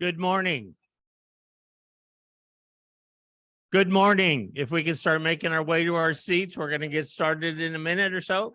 Good morning. Good morning. If we can start making our way to our seats, we're going to get started in a minute or so.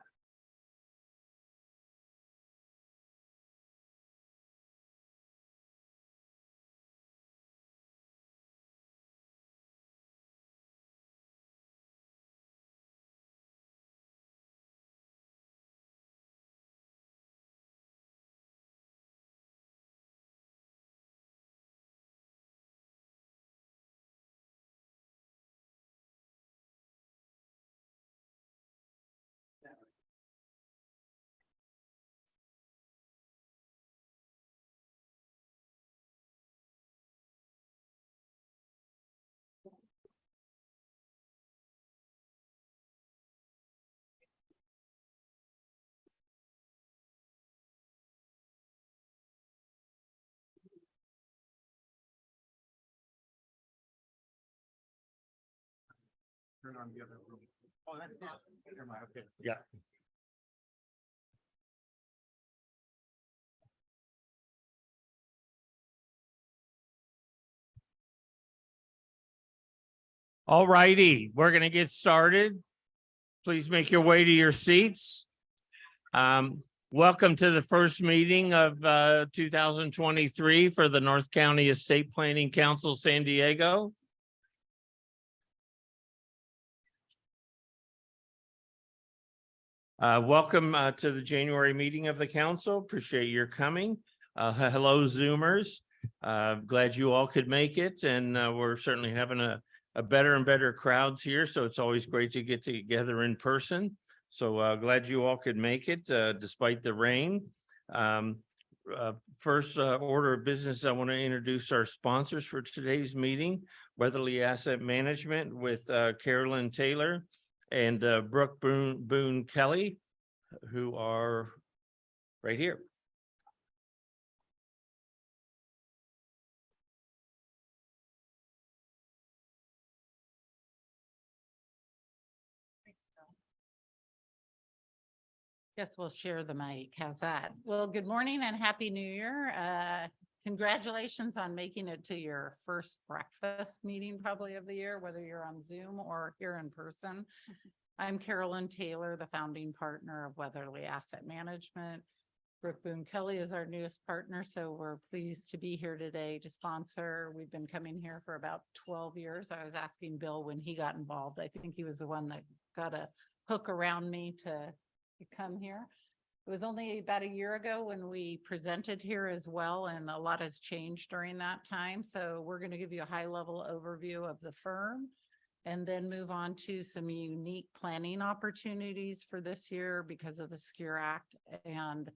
Turn on the other room. Oh, that's not. Okay. Yeah. All righty, we're going to get started. Please make your way to your seats. Welcome to the first meeting of 2023 for the North County Estate Planning Council, San Diego. Welcome to the January meeting of the council. Appreciate your coming. Hello, Zoomers. Glad you all could make it, and we're certainly having a better and better crowds here, so it's always great to get together in person. So glad you all could make it despite the rain. First order of business, I want to introduce our sponsors for today's meeting, Weatherly Asset Management with Carolyn Taylor and Brooke Boone Kelly, who are right here. Guess we'll share the mic. How's that? Well, good morning and happy new year. Congratulations on making it to your first breakfast meeting probably of the year, whether you're on Zoom or here in person. I'm Carolyn Taylor, the founding partner of Weatherly Asset Management. Brooke Boone Kelly is our newest partner, so we're pleased to be here today to sponsor. We've been coming here for about 12 years. I was asking Bill when he got involved. I think he was the one that got a hook around me to come here. It was only about a year ago when we presented here as well, and a lot has changed during that time. So we're going to give you a high-level overview of the firm and then move on to some unique planning opportunities for this year because of the Secure Act and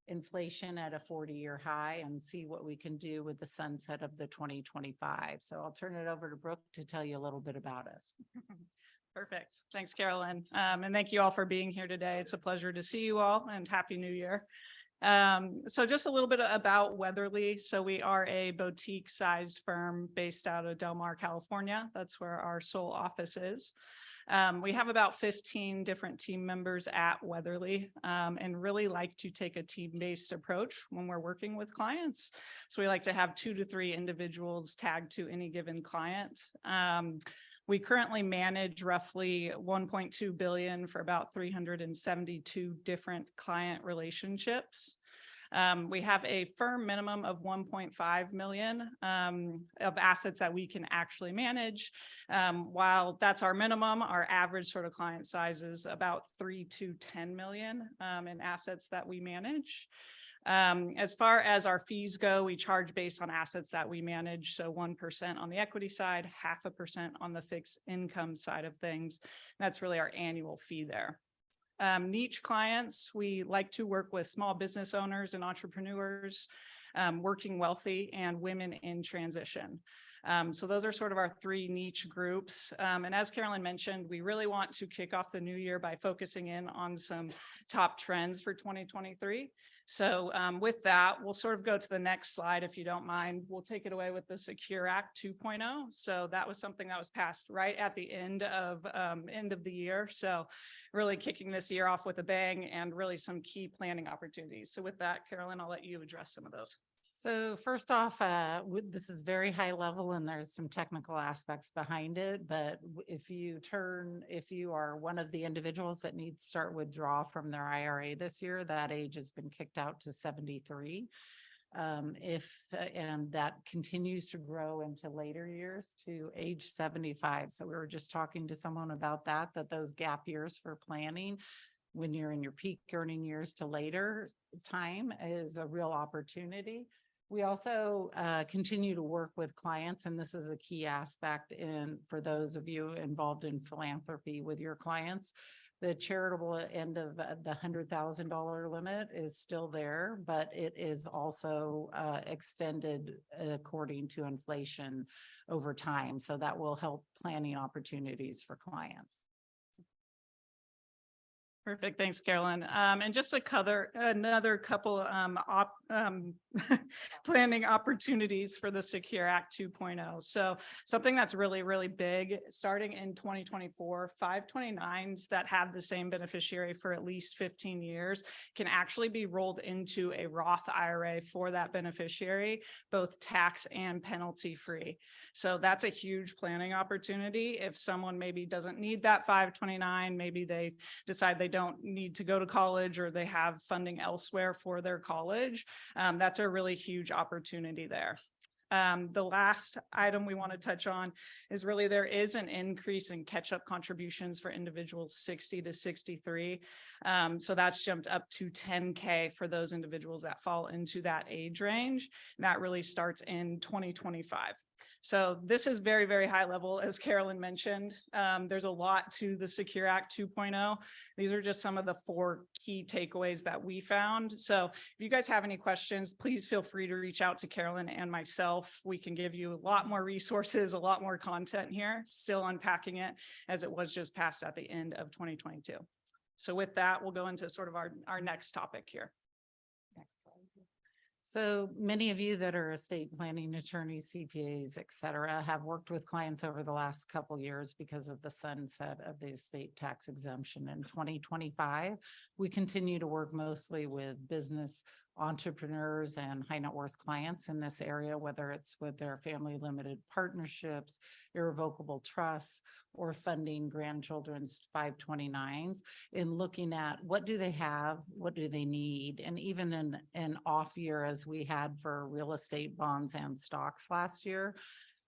inflation at a 40-year high, and see what we can do with the sunset of the 2025. So I'll turn it over to Brooke to tell you a little bit about us. Perfect. Thanks, Carolyn. And thank you all for being here today. It's a pleasure to see you all, and Happy New Year. So just a little bit about Weatherly. So we are a boutique sized firm based out of Del Mar, California. That's where our sole office is. We have about 15 different team members at Weatherly, and really like to take a team-based approach when we're working with clients. So we like to have 2 to 3 individuals tagged to any given client. We currently manage roughly $1.2 billion for about 372 different client relationships. We have a firm minimum of 1.5 million of assets that we can actually manage. While that's our minimum, our average sort of client size is about 3 to 10 million in assets that we manage. As far as our fees go, we charge based on assets that we manage. So 1% on the equity side, 0.5% on the fixed income side of things. That's really our annual fee there. Niche clients, we like to work with small business owners and entrepreneurs, working wealthy, and women in transition. So those are sort of our 3 niche groups. And as Carolyn mentioned, we really want to kick off the new year by focusing in on some top trends for 2023. So with that, we'll sort of go to the next slide, if you don't mind. We'll take it away with the Secure Act 2.0. So that was something that was passed right at the end of the year. So really kicking this year off with a bang, and really some key planning opportunities. So with that, Carolyn, I'll let you address some of those. So first off, this is very high level and there's some technical aspects behind it. But if you are one of the individuals that needs to start withdraw from their IRA this year, that age has been kicked out to 73. And that continues to grow into later years to age 75. So we were just talking to someone about that those gap years for planning when you're in your peak earning years to later time is a real opportunity. We also continue to work with clients, and this is a key aspect for those of you involved in philanthropy with your clients. The charitable end of the $100,000 limit is still there, but it is also extended according to inflation over time. So that will help planning opportunities for clients. Perfect. Thanks, Carolyn. And just to cover another couple planning opportunities for the Secure Act 2.0. So something that's really, really big, starting in 2024, 529s that have the same beneficiary for at least 15 years can actually be rolled into a Roth IRA for that beneficiary, both tax and penalty free. So that's a huge planning opportunity. If someone maybe doesn't need that 529, maybe they decide they don't need to go to college or they have funding elsewhere for their college, that's a really huge opportunity there. The last item we want to touch on is really there is an increase in catch-up contributions for individuals 60 to 63. So that's jumped up to 10K for those individuals that fall into that age range. And that really starts in 2025. So this is very, very high level, as Carolyn mentioned. There's a lot to the Secure Act 2.0. These are just some of the 4 key takeaways that we found. So if you guys have any questions, please feel free to reach out to Carolyn and myself. We can give you a lot more resources, a lot more content here, still unpacking it as it was just passed at the end of 2022. So with that, we'll go into sort of our next topic here. So many of you that are estate planning attorneys, CPAs, et cetera, have worked with clients over the last couple of years because of the sunset of the estate tax exemption in 2025. We continue to work mostly with business entrepreneurs and high net worth clients in this area, whether it's with their family limited partnerships, irrevocable trusts, or funding grandchildren's 529s, in looking at what do they have, what do they need, and even in an off year as we had for real estate bonds and stocks last year,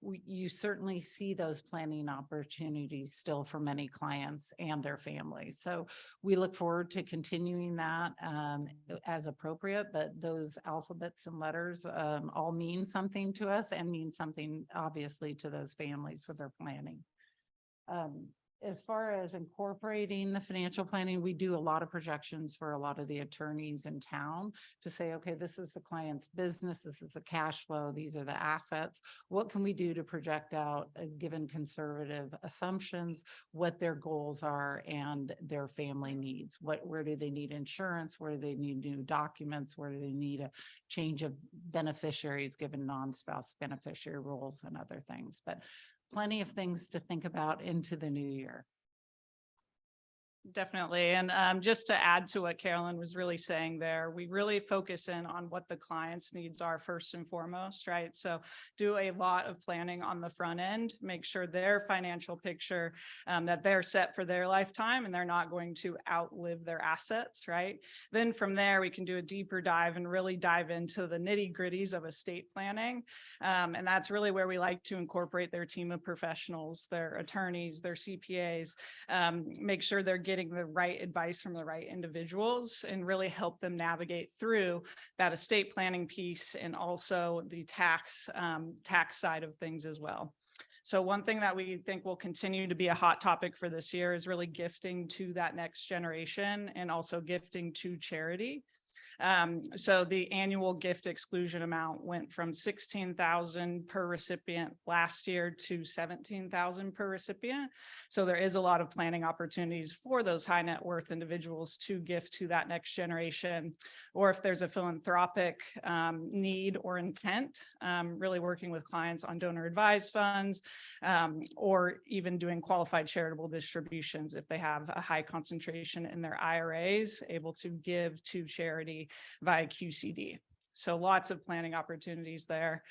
you certainly see those planning opportunities still for many clients and their families. So we look forward to continuing that as appropriate, but those alphabets and letters all mean something to us and mean something obviously to those families with their planning. As far as incorporating the financial planning, we do a lot of projections for a lot of the attorneys in town to say, okay, this is the client's business, this is the cash flow, these are the assets. What can we do to project out, given conservative assumptions, what their goals are and their family needs? Where do they need insurance? Where do they need new documents? Where do they need a change of beneficiaries given non-spouse beneficiary roles and other things? But plenty of things to think about into the new year. Definitely. And just to add to what Carolyn was really saying there, we really focus in on what the client's needs are first and foremost, right? So do a lot of planning on the front end, make sure their financial picture, that they're set for their lifetime and they're not going to outlive their assets, right? Then from there, we can do a deeper dive and really dive into the nitty gritties of estate planning. And that's really where we like to incorporate their team of professionals, their attorneys, their CPAs, make sure they're getting the right advice from the right individuals and really help them navigate through that estate planning piece and also the tax side of things as well. So one thing that we think will continue to be a hot topic for this year is really gifting to that next generation and also gifting to charity. So the annual gift exclusion amount went from $16,000 per recipient last year to $17,000 per recipient. So there is a lot of planning opportunities for those high net worth individuals to gift to that next generation, or if there's a philanthropic need or intent, really working with clients on donor advised funds, or even doing qualified charitable distributions if they have a high concentration in their IRAs, able to give to charity via QCD. So lots of planning opportunities there.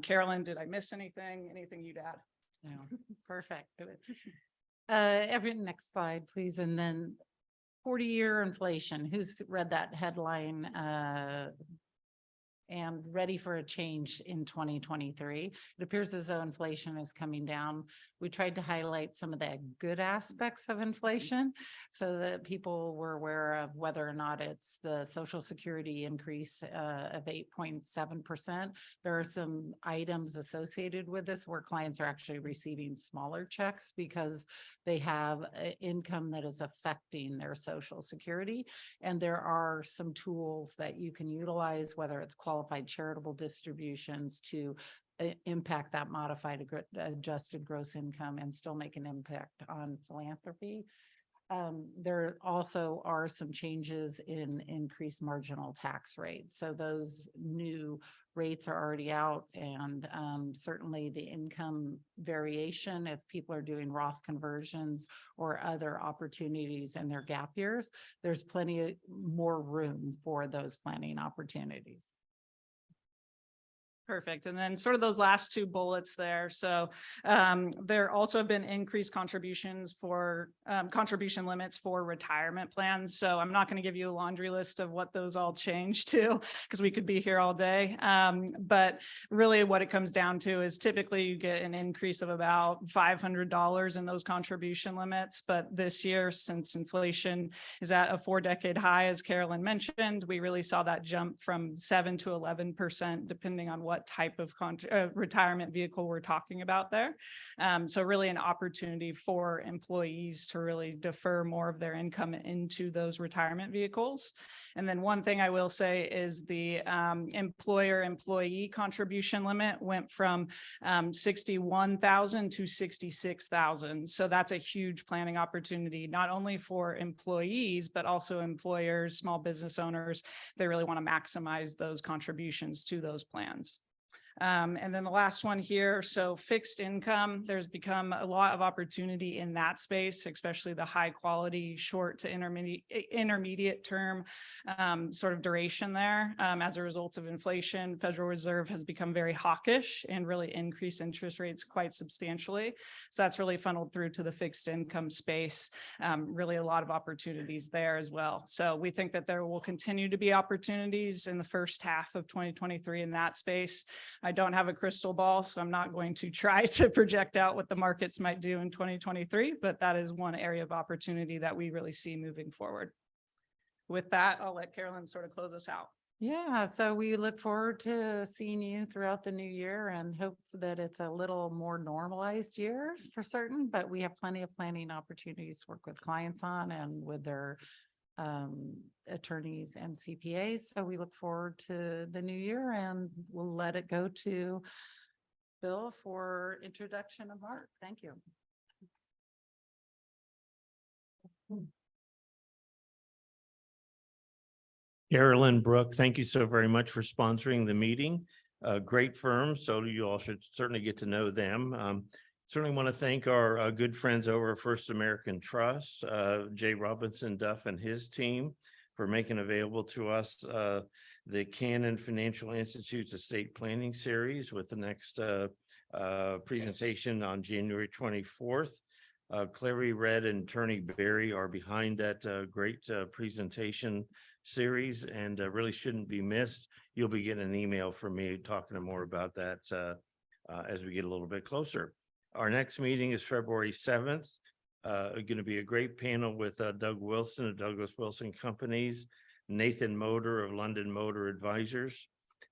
Carolyn, did I miss anything? Anything you'd add? No, perfect. Every next slide, please. And then 40-year inflation. Who's read that headline? And ready for a change in 2023. It appears as though inflation is coming down. We tried to highlight some of the good aspects of inflation so that people were aware of whether or not it's the Social Security increase of 8.7%. There are some items associated with this where clients are actually receiving smaller checks because they have income that is affecting their Social Security. And there are some tools that you can utilize, whether it's qualified charitable distributions to impact that modified adjusted gross income and still make an impact on philanthropy. There also are some changes in increased marginal tax rates. So those new rates are already out, and certainly the income variation, if people are doing Roth conversions or other opportunities in their gap years, there's plenty more room for those planning opportunities. Perfect. And then sort of those last two bullets there. So there also have been increased contributions for contribution limits for retirement plans. So I'm not going to give you a laundry list of what those all change to because we could be here all day. But really what it comes down to is typically you get an increase of about $500 in those contribution limits. But this year, since inflation is at a 4-decade high, as Carolyn mentioned, we really saw that jump from 7 to 11%, depending on what type of retirement vehicle we're talking about there. So really an opportunity for employees to really defer more of their income into those retirement vehicles. And then one thing I will say is the employer-employee contribution limit went from 61,000 to 66,000. So that's a huge planning opportunity, not only for employees, but also employers, small business owners. They really want to maximize those contributions to those plans. And then the last one here, so fixed income, there's become a lot of opportunity in that space, especially the high quality, short to intermediate term sort of duration there. As a result of inflation, Federal Reserve has become very hawkish and really increased interest rates quite substantially. So that's really funneled through to the fixed income space, really a lot of opportunities there as well. So we think that there will continue to be opportunities in the first half of 2023 in that space. I don't have a crystal ball, so I'm not going to try to project out what the markets might do in 2023, but that is one area of opportunity that we really see moving forward. With that, I'll let Carolyn sort of close us out. Yeah, so we look forward to seeing you throughout the new year and hope that it's a little more normalized year for certain, but we have plenty of planning opportunities to work with clients on and with their attorneys and CPAs. So we look forward to the new year, and we'll let it go to Bill for introduction of Mark. Thank you. Carolyn, Brooke, thank you so very much for sponsoring the meeting. Great firm, so you all should certainly get to know them. Certainly want to thank our good friends over at First American Trust, Jay Robinson Duff and his team for making available to us the Cannon Financial Institute's Estate Planning Series with the next presentation on January 24th. Clary Red and Attorney Barry are behind that great presentation series and really shouldn't be missed. You'll be getting an email from me talking more about that as we get a little bit closer. Our next meeting is February 7th. Going to be a great panel with Doug Wilson of Douglas Wilson Companies, Nathan Motor of London Motor Advisors,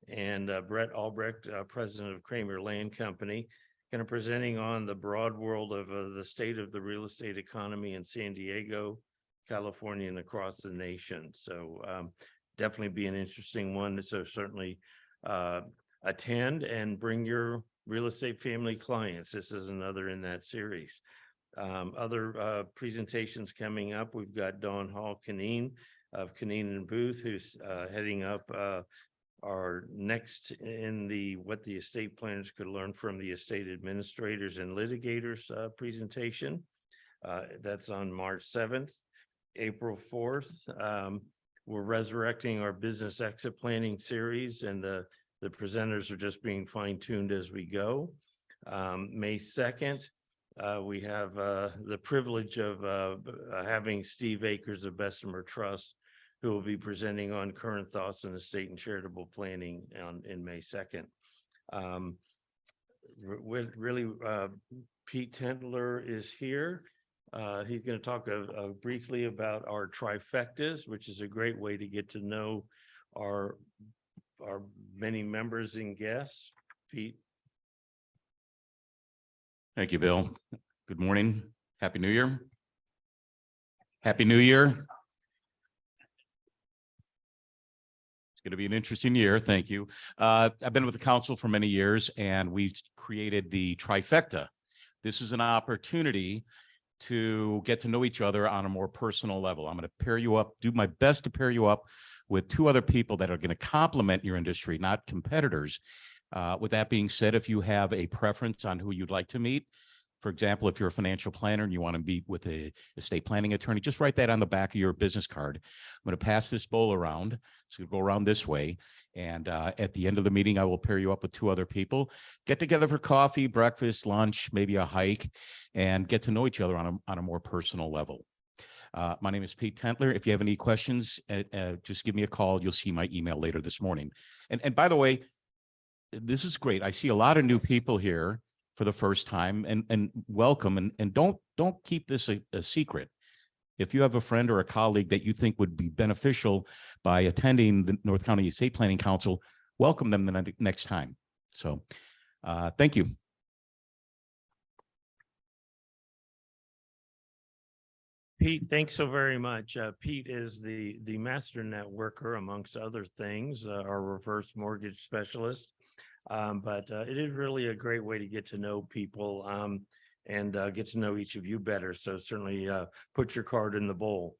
and Brett Albrecht, president of Kramer Land Company, kind of presenting on the broad world of the state of the real estate economy in San Diego, California, and across the nation. So definitely be an interesting one. So certainly attend and bring your real estate family clients. This is another in that series. Other presentations coming up. We've got Dawn Hall-Canine of Canine and Booth, who's heading up our next in the what the estate planners could learn from the estate administrators and litigators presentation. That's on March 7th. April 4th. we're resurrecting our business exit planning series, and the presenters are just being fine-tuned as we go. May 2nd, we have the privilege of having Steve Akers of Bessemer Trust, who will be presenting on current thoughts on estate and charitable planning in May 2nd. Pete Tentler is here. He's going to talk briefly about our trifectas, which is a great way to get to know our many members and guests. Pete. Thank you, Bill. Good morning. Happy New Year. Happy New Year. It's going to be an interesting year. Thank you. I've been with the council for many years, and we've created the trifecta. This is an opportunity to get to know each other on a more personal level. I'm going to pair you up, do my best to pair you up with two other people that are going to complement your industry, not competitors. With that being said, if you have a preference on who you'd like to meet, for example, if you're a financial planner and you want to meet with a estate planning attorney, just write that on the back of your business card. I'm going to pass this bowl around. So go around this way. And at the end of the meeting, I will pair you up with two other people. Get together for coffee, breakfast, lunch, maybe a hike, and get to know each other on a more personal level. My name is Pete Tentler. If you have any questions, just give me a call. You'll see my email later this morning. And by the way, this is great. I see a lot of new people here for the first time, and welcome. And don't keep this a secret. If you have a friend or a colleague that you think would be beneficial by attending the North County Estate Planning Council, welcome them the next time. So thank you. Pete, thanks so very much. Pete is the master networker, amongst other things, our reverse mortgage specialist. But it is really a great way to get to know people and get to know each of you better. So certainly put your card in the bowl.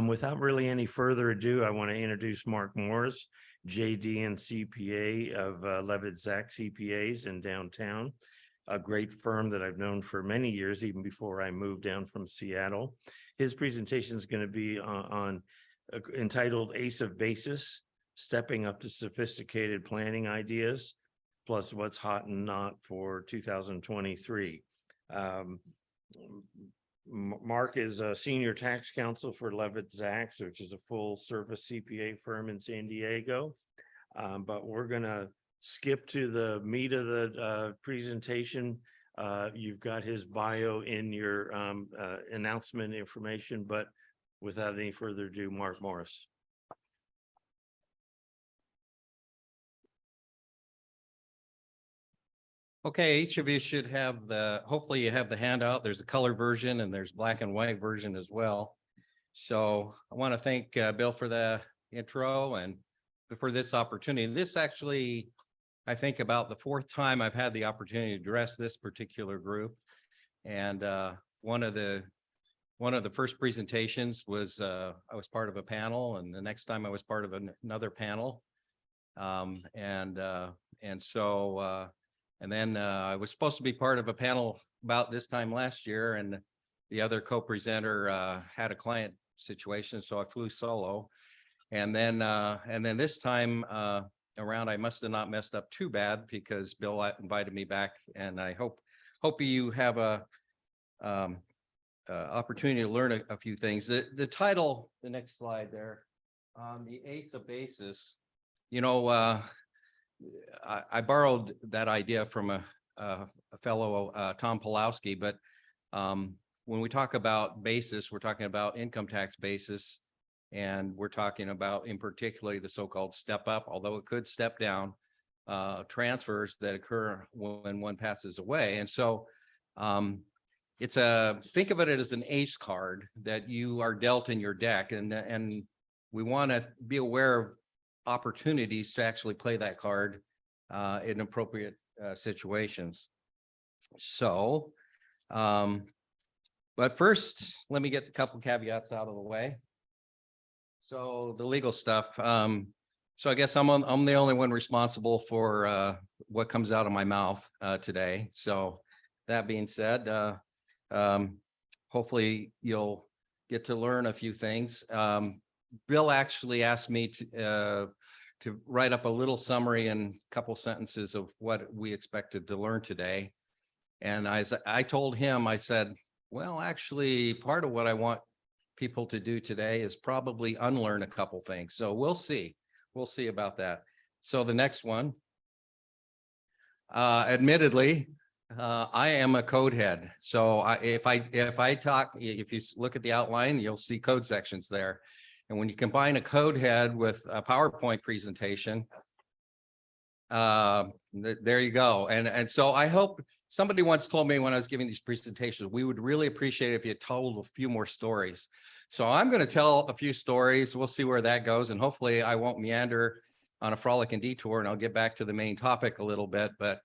Without really any further ado, I want to introduce Mark Morris, JD and CPA of LevitzZacks CPAs in downtown, a great firm that I've known for many years, even before I moved down from Seattle. His presentation is going to be entitled Ace of Basis, Stepping Up to Sophisticated Planning Ideas, plus what's hot and not for 2023. Mark is a senior tax counsel for LevitZacks, which is a full service CPA firm in San Diego. But we're going to skip to the meat of the presentation. You've got his bio in your announcement information, but without any further ado, Mark Morris. Okay, each of you should have hopefully you have the handout. There's a color version and there's black and white version as well. So I want to thank Bill for the intro and for this opportunity. This actually, I think, about the fourth time I've had the opportunity to address this particular group. And one of the first presentations was I was part of a panel, and the next time I was part of another panel. And then I was supposed to be part of a panel about this time last year, and the other co-presenter had a client situation, so I flew solo. And then this time around, I must have not messed up too bad, because Bill invited me back, and I hope you have a opportunity to learn a few things. The title, the next slide there, the Ace of Basis, you know, I borrowed that idea from a fellow, Tom Pulowski, but when we talk about basis, we're talking about income tax basis, and we're talking about, in particularly, the so-called step up, although it could step down, transfers that occur when one passes away. And so think of it as an ace card that you are dealt in your deck, and we want to be aware of opportunities to actually play that card in appropriate situations. So, but first, let me get a couple caveats out of the way. So the legal stuff. So I guess I'm the only one responsible for what comes out of my mouth today. So that being said, hopefully you'll get to learn a few things. Bill actually asked me to write up a little summary and a couple sentences of what we expected to learn today. And I told him, I said, well, actually, part of what I want people to do today is probably unlearn a couple things. So we'll see. We'll see about that. So the next one, admittedly, I am a code head. So if you look at the outline, you'll see code sections there. And when you combine a code head with a PowerPoint presentation, there you go. And so I hope, somebody once told me when I was giving these presentations, we would really appreciate if you told a few more stories. So I'm going to tell a few stories. We'll see where that goes. And hopefully I won't meander on a frolic and detour, and I'll get back to the main topic a little bit. But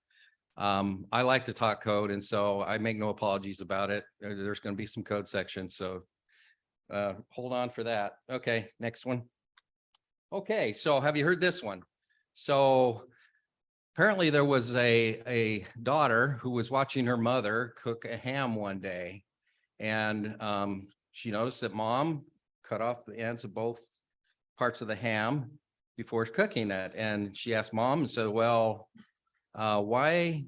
I like to talk code, and so I make no apologies about it. There's going to be some code sections, so hold on for that. Okay, next one. Okay, so have you heard this one? So apparently there was a daughter who was watching her mother cook a ham one day, and she noticed that mom cut off the ends of both parts of the ham before cooking it. And she asked mom and said, well, why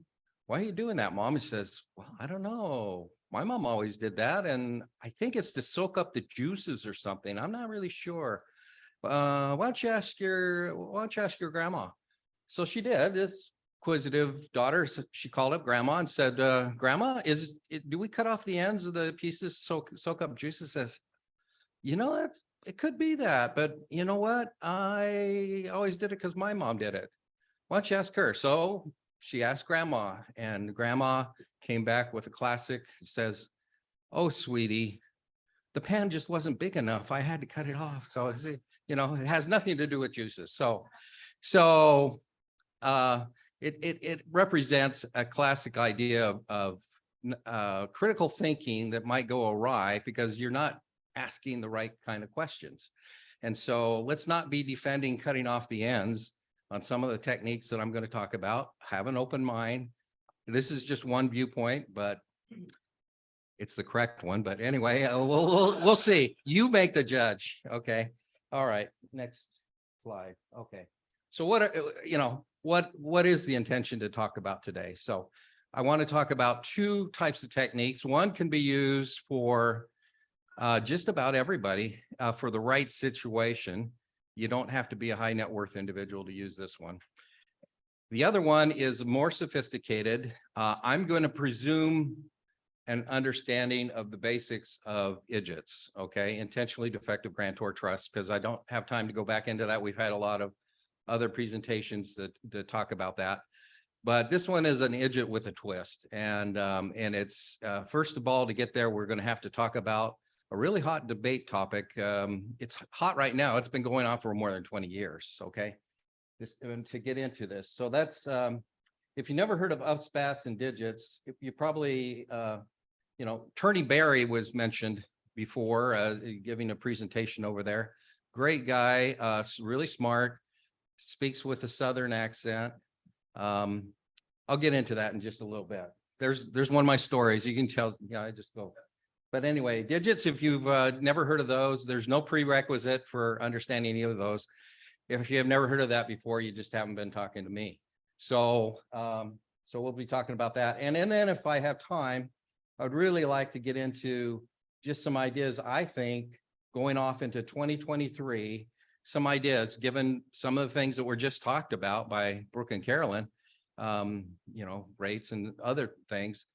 are you doing that, mom? And she says, well, I don't know. My mom always did that. And I think it's to soak up the juices or something. I'm not really sure. Why don't you ask your grandma? So she did. This inquisitive daughter, so she called up grandma and said, grandma, do we cut off the ends of the pieces, soak up juices? Says, you know, it could be that, but you know what? I always did it because my mom did it. Why don't you ask her? So she asked grandma, and grandma came back with a classic, says, oh, sweetie, the pan just wasn't big enough. I had to cut it off. So, you know, it has nothing to do with juices. So it represents a classic idea of critical thinking that might go awry because you're not asking the right kind of questions. And so let's not be defending cutting off the ends on some of the techniques that I'm going to talk about. Have an open mind. This is just one viewpoint, but it's the correct one. But anyway, we'll see. You make the judge. Okay. All right. Next slide. Okay. So what is the intention to talk about today? So I want to talk about two types of techniques. One can be used for just about everybody for the right situation. You don't have to be a high net worth individual to use this one. The other one is more sophisticated. I'm going to presume an understanding of the basics of IDGITs, okay? Intentionally defective grantor trust, because I don't have time to go back into that. We've had a lot of other presentations that talk about that. But this one is an IDGIT with a twist. And it's, first of all, to get there, we're going to have to talk about a really hot debate topic. It's hot right now. It's been going on for more than 20 years, okay? To get into this. So that's, if you never heard of upspats and digits, if you probably, Turney Barry was mentioned before, giving a presentation over there. Great guy, really smart, speaks with a Southern accent. I'll get into that in just a little bit. There's one of my stories. You can tell, yeah, I just go. But anyway, digits, if you've never heard of those, there's no prerequisite for understanding any of those. If you have never heard of that before, you just haven't been talking to me. So, so we'll be talking about that. And then if I have time, I'd really like to get into just some ideas, I think, going off into 2023, some ideas, given some of the things that were just talked about by Brooke and Carolyn, rates and other things.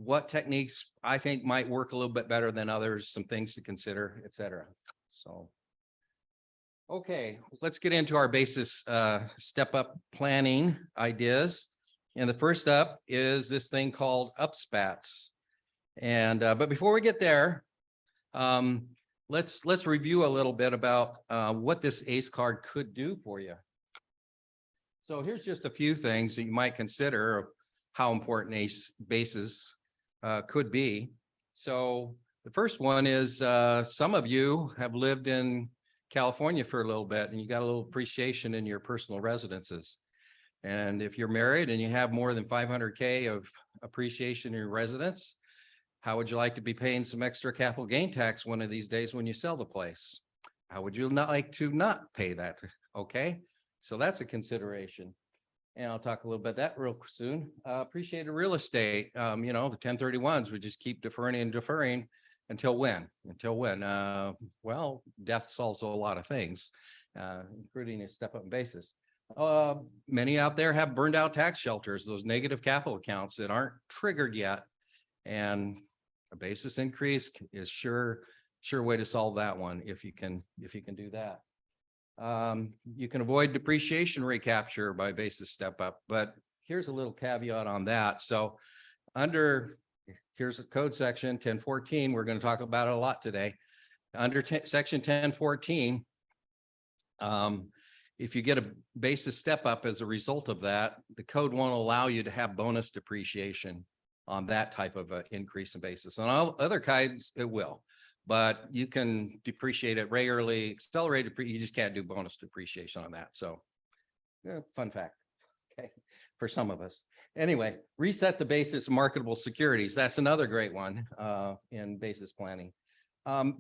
What techniques I think might work a little bit better than others, some things to consider, et cetera. So, okay, let's get into our basis step up planning ideas. And the first up is this thing called upspats. And but before we get there, let's review a little bit about what this ACE card could do for you. So here's just a few things that you might consider of how important ACE basis could be. So the first one is some of you have lived in California for a little bit and you got a little appreciation in your personal residences. And if you're married and you have more than 500K of appreciation in your residence, how would you like to be paying some extra capital gain tax one of these days when you sell the place? how would you not like to not pay that? Okay, so that's a consideration. And I'll talk a little bit that real soon. Appreciated real estate, you know, the 1031s, we just keep deferring and deferring until when? Until when? Well, death solves a lot of things, including a step up in basis. Many out there have burned out tax shelters, those negative capital accounts that aren't triggered yet. And a basis increase is sure way to solve that one if you can do that. You can avoid depreciation recapture by basis step up, but here's a little caveat on that. So here's a code section 1014. We're going to talk about it a lot today. Under section 1014, if you get a basis step up as a result of that, the code won't allow you to have bonus depreciation on that type of increase in basis. On all other kinds, it will. But you can depreciate it regularly, accelerated, you just can't do bonus depreciation on that. So fun fact, okay, for some of us. Anyway, reset the basis of marketable securities. That's another great one in basis planning.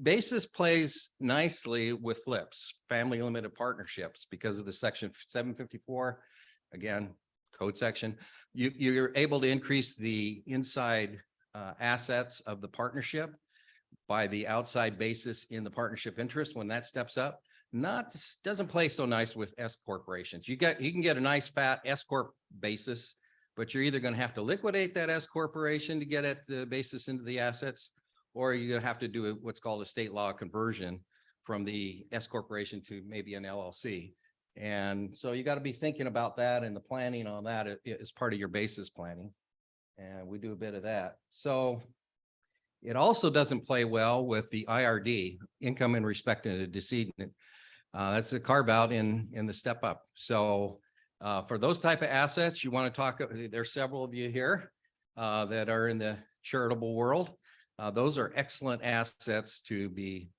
Basis plays nicely with flips, family limited partnerships, because of the section 754, again, code section. You're able to increase the inside assets of the partnership by the outside basis in the partnership interest when that steps up. Doesn't play so nice with S corporations. You can get a nice fat S corp basis, but you're either going to have to liquidate that S corporation to get at the basis into the assets, or you're going to have to do what's called a state law conversion from the S corporation to maybe an LLC. And so you got to be thinking about that, and the planning on that is part of your basis planning. And we do a bit of that. So it also doesn't play well with the IRD, income in respect to the decedent. That's a carve out in the step up. So for those type of assets, you want to talk, there's several of you here that are in the charitable world. Those are excellent assets to be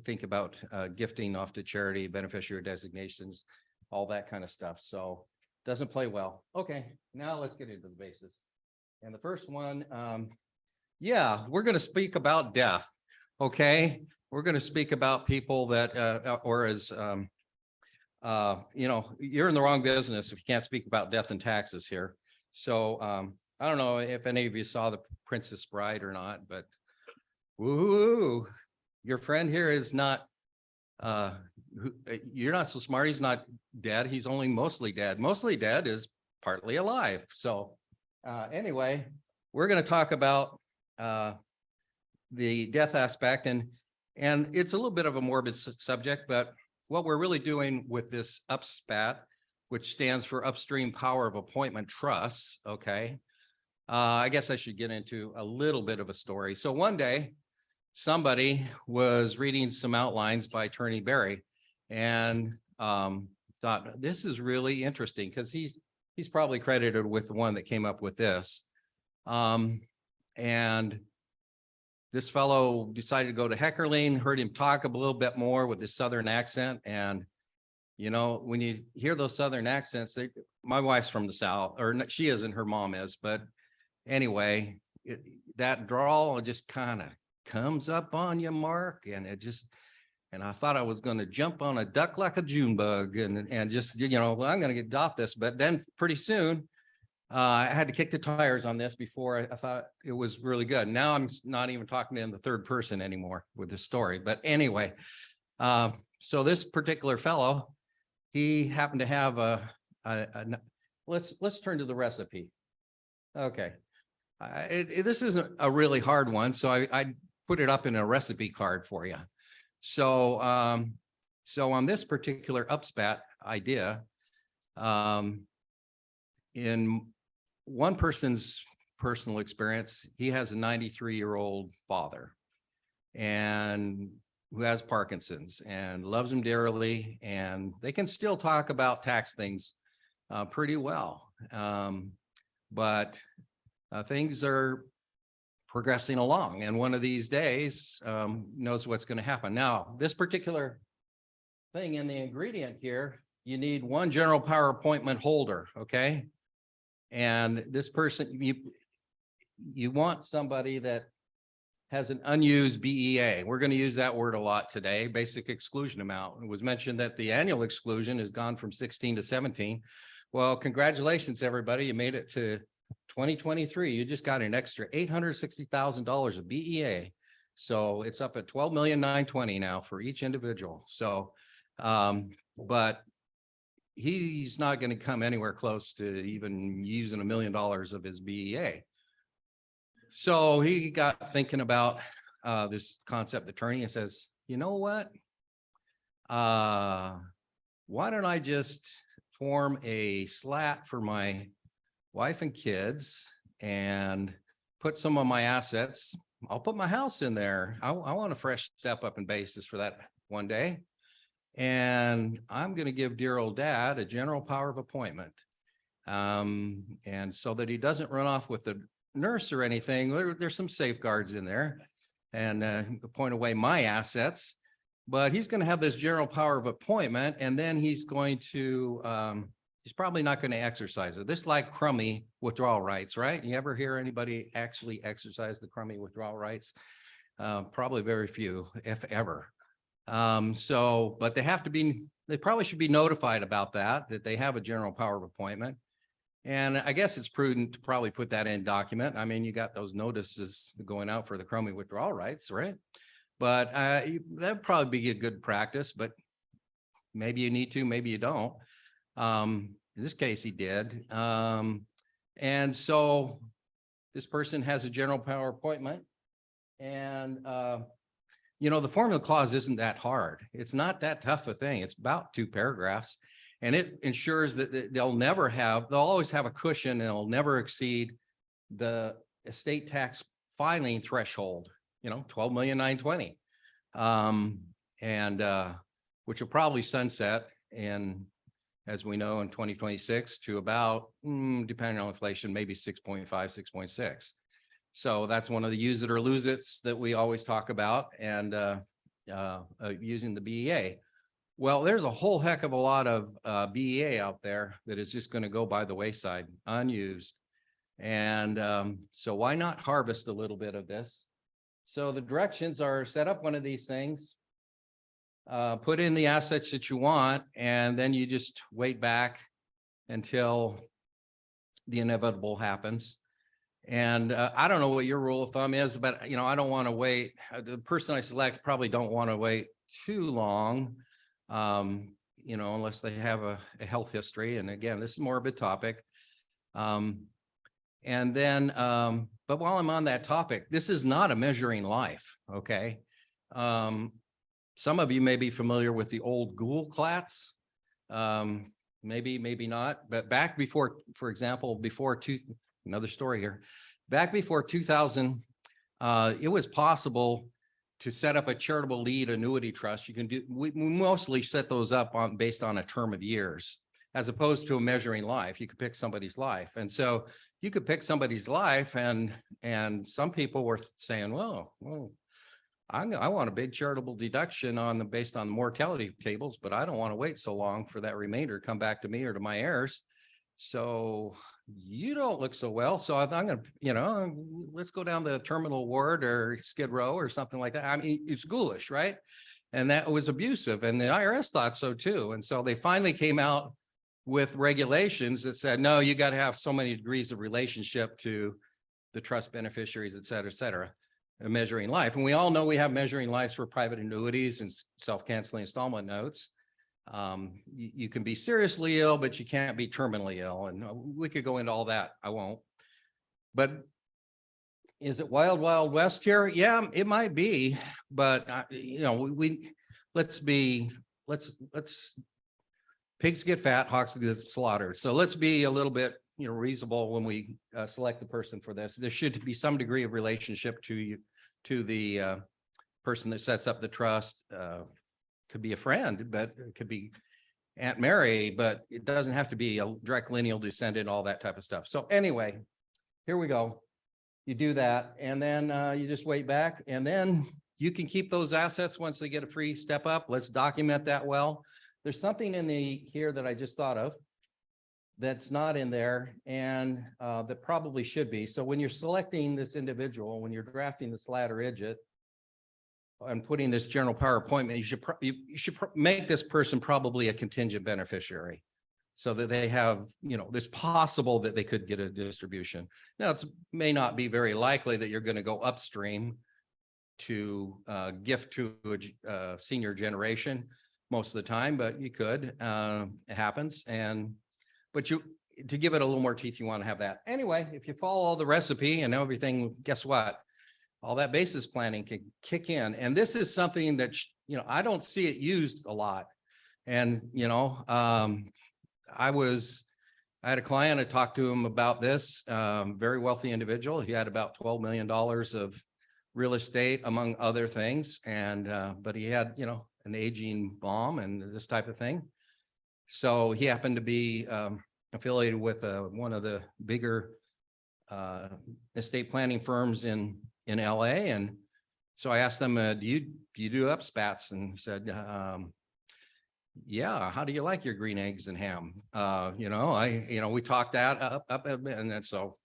think about gifting off to charity, beneficiary designations, all that kind of stuff. So doesn't play well. Okay, now let's get into the basis. And the first one, yeah, we're going to speak about death. Okay, we're going to speak about people that, or as, you know, you're in the wrong business if you can't speak about death and taxes here. So I don't know if any of you saw The Princess Bride or not, but woo, your friend here is not, you're not so smart. He's not dead. He's only mostly dead. Mostly dead is partly alive. So anyway, we're going to talk about the death aspect, and it's a little bit of a morbid subject, but what we're really doing with this UPSPAT, which stands for Upstream Power of Appointment Trusts, okay, I guess I should get into a little bit of a story. So one day, somebody was reading some outlines by Attorney Barry and thought, this is really interesting, because he's probably credited with the one that came up with this. And this fellow decided to go to Heckerling, heard him talk a little bit more with his Southern accent. And, you know, when you hear those Southern accents, my wife's from the South, or she isn't, her mom is. But anyway, that drawl just kind of comes up on you, Mark. And I thought I was going to jump on a duck like a June bug and just, you know, well, I'm going to adopt this. But then pretty soon, I had to kick the tires on this before I thought it was really good. Now I'm not even talking in the third person anymore with this story. But anyway, so this particular fellow, he happened to have let's turn to the recipe. Okay. This isn't a really hard one, so I put it up in a recipe card for you. So, so on this particular UPSPAT idea, in one person's personal experience, he has a 93-year-old father and who has Parkinson's and loves him dearly, and they can still talk about tax things pretty well. But things are progressing along, and one of these days knows what's going to happen. Now, this particular thing in the ingredient here, you need one general power appointment holder, okay? And this person, you want somebody that has an unused BEA. We're going to use that word a lot today, basic exclusion amount. It was mentioned that the annual exclusion has gone from 16 to 17. Well, congratulations, everybody. You made it to 2023. You just got an extra $860,000 of BEA. So it's up at 12,920,000 now for each individual. So, but he's not going to come anywhere close to even using $1 million of his BEA. So he got thinking about this concept attorney and says, you know what? Why don't I just form a slat for my wife and kids and put some of my assets. I'll put my house in there. I want a fresh step up in basis for that one day. And I'm going to give dear old dad a general power of appointment. And so that he doesn't run off with the nurse or anything, there's some safeguards in there and appoint away my assets. But he's going to have this general power of appointment, and then he's going to, he's probably not going to exercise it. This is like crummy withdrawal rights, right? You ever hear anybody actually exercise the crummy withdrawal rights? Probably very few, if ever. But they have to be, they probably should be notified about that they have a general power of appointment. And I guess it's prudent to probably put that in document. I mean, you got those notices going out for the crummy withdrawal rights, right? But that'd probably be a good practice, but maybe you need to, maybe you don't. In this case, he did. And so this person has a general power appointment. And, you know, the formula clause isn't that hard. It's not that tough a thing. It's about 2 paragraphs. And it ensures that they'll always have a cushion, and they'll never exceed the estate tax filing threshold. You know, 12,920,000, which will probably sunset in, as we know, in 2026 to about, depending on inflation, maybe 6.5, 6.6. So that's one of the use it or lose it's that we always talk about, and using the BEA. Well, there's a whole heck of a lot of BEA out there that is just going to go by the wayside, unused. And so why not harvest a little bit of this? So the directions are set up one of these things, put in the assets that you want, and then you just wait back until the inevitable happens. And I don't know what your rule of thumb is, but, you know, I don't want to wait. The person I select probably don't want to wait too long, you know, unless they have a health history. And again, this is a morbid topic. And then, but while I'm on that topic, this is not a measuring life, okay? Some of you may be familiar with the old Ghoul clats, maybe not, but back before, for example, another story here, back before 2000, it was possible to set up a charitable lead annuity trust. You can do, we mostly set those up based on a term of years, as opposed to a measuring life. You could pick somebody's life. And so you could pick somebody's life, and some people were saying, well, I want a big charitable deduction based on the mortality tables, but I don't want to wait so long for that remainder to come back to me or to my heirs. So you don't look so well. So I'm going to, you know, let's go down the terminal ward or Skid Row or something like that. I mean, it's ghoulish, right? And that was abusive. And the IRS thought so too. And so they finally came out with regulations that said, no, you got to have so many degrees of relationship to the trust beneficiaries, et cetera, measuring life. And we all know we have measuring lives for private annuities and self-canceling installment notes. You can be seriously ill, but you can't be terminally ill. And we could go into all that. I won't. But is it wild, wild west here? Yeah, it might be. But, you know, let's pigs get fat, hawks get slaughtered. So let's be a little bit, you know, reasonable when we select the person for this. There should be some degree of relationship to the person that sets up the trust. Could be a friend, but it could be Aunt Mary, but it doesn't have to be a direct lineal descendant, all that type of stuff. So anyway, here we go. You do that, and then you just wait back, and then you can keep those assets once they get a free step up. Let's document that well. There's something in here that I just thought of. that's not in there and that probably should be. So when you're selecting this individual, when you're drafting this ladder idget and putting this general power appointment, you should make this person probably a contingent beneficiary so that they have, it's possible that they could get a distribution. Now, it may not be very likely that you're going to go upstream to gift to a senior generation most of the time, but you could. It happens. But to give it a little more teeth, you want to have that. Anyway, if you follow the recipe and everything, guess what? All that basis planning can kick in. And this is something that, I don't see it used a lot. And, I had a client, I talked to him about this, very wealthy individual. He had about $12 million of real estate, among other things. And, but he had, an aging mom and this type of thing. So he happened to be affiliated with one of the bigger estate planning firms in LA. And so I asked them, do you do upspats? And he said, yeah, how do you like your green eggs and ham? We talked that up and then so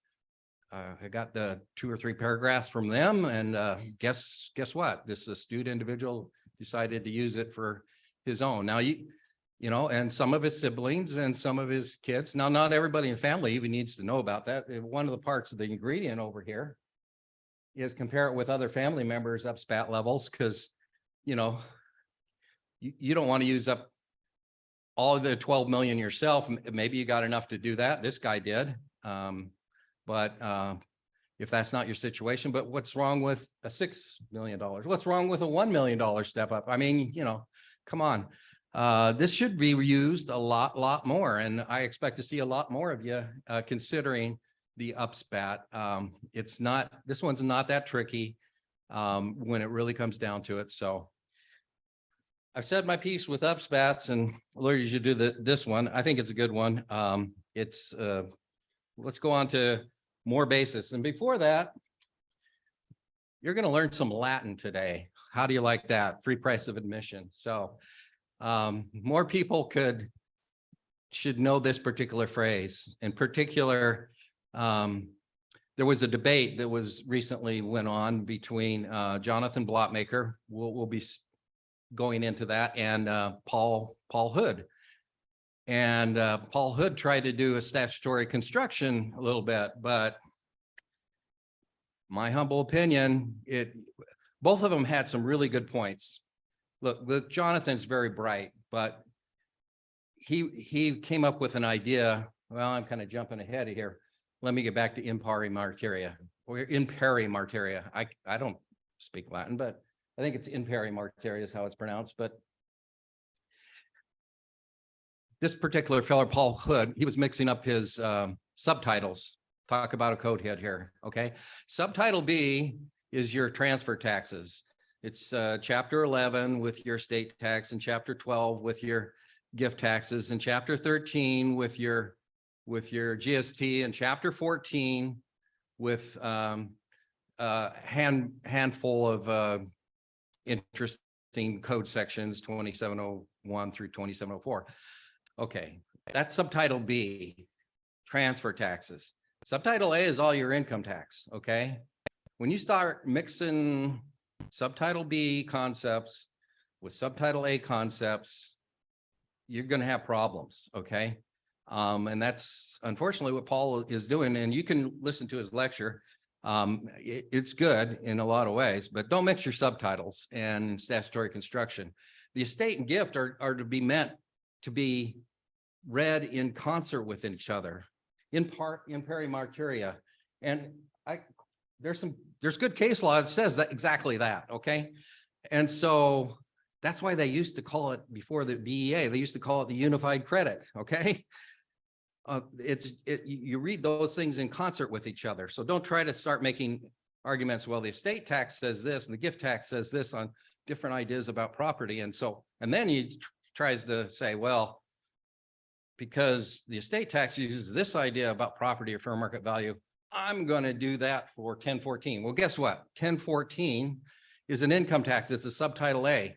I got the 2 or 3 paragraphs from them and guess what? This astute individual decided to use it for his own. Now, and some of his siblings and some of his kids. Now, not everybody in the family even needs to know about that. One of the parts of the ingredient over here is compare it with other family members' upspat levels, because, you don't want to use up all of the 12 million yourself. Maybe you got enough to do that. This guy did. But if that's not your situation, but what's wrong with a $6 million? What's wrong with a $1 million step up? I mean, come on. This should be used a lot more. And I expect to see a lot more of you considering the upspat. This one's not that tricky when it really comes down to it. So I've said my piece with upspats and alerted you to do this one. I think it's a good one. Let's go on to more basis. And before that, you're going to learn some Latin today. How do you like that? Free price of admission. So more people should know this particular phrase. In particular, there was a debate that was recently went on between Jonathan Blotmaker, we'll be going into that, and Paul Hood. And Paul Hood tried to do a statutory construction a little bit, but my humble opinion, both of them had some really good points. Look, Jonathan's very bright, but he came up with an idea. Well, I'm kind of jumping ahead of here. Let me get back to impari martyria or imperi martyria. I don't speak Latin, but I think it's imperi martyria is how it's pronounced. But this particular fellow, Paul Hood, he was mixing up his subtitles. Talk about a code hit here, okay? Subtitle B is your transfer taxes. It's chapter 11 with your state tax and chapter 12 with your gift taxes and chapter 13 with your GST and chapter 14 with handful of interesting code sections 2701 through 2704. Okay, that's subtitle B, transfer taxes. Subtitle A is all your income tax, okay? When you start mixing subtitle B concepts with subtitle A concepts, you're going to have problems, okay? And that's unfortunately what Paul is doing. And you can listen to his lecture. It's good in a lot of ways, but don't mix your subtitles and statutory construction. The estate and gift are to be meant to be read in concert with each other, in part, in peri martyria. And there's good case law that says that exactly that, okay? And so that's why they used to call it, before the BEA, they used to call it the unified credit, okay? You read those things in concert with each other. So don't try to start making arguments, well, the estate tax says this and the gift tax says this on different ideas about property. And then he tries to say, well, because the estate tax uses this idea about property or fair market value, I'm going to do that for 1014. Well, guess what? 1014 is an income tax. It's a subtitle A.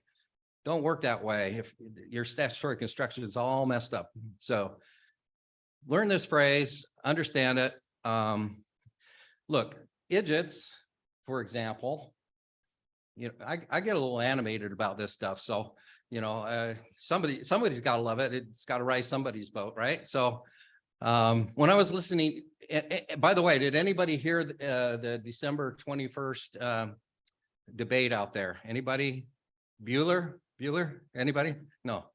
Don't work that way if your statutory construction is all messed up. So learn this phrase, understand it. Look, idiots, for example, you know, I get a little animated about this stuff. So, you know, somebody's got to love it. It's got to rise somebody's boat, right? So, when I was listening, by the way, did anybody hear the December 21st debate out there? Anybody? Bueller? Anybody? No.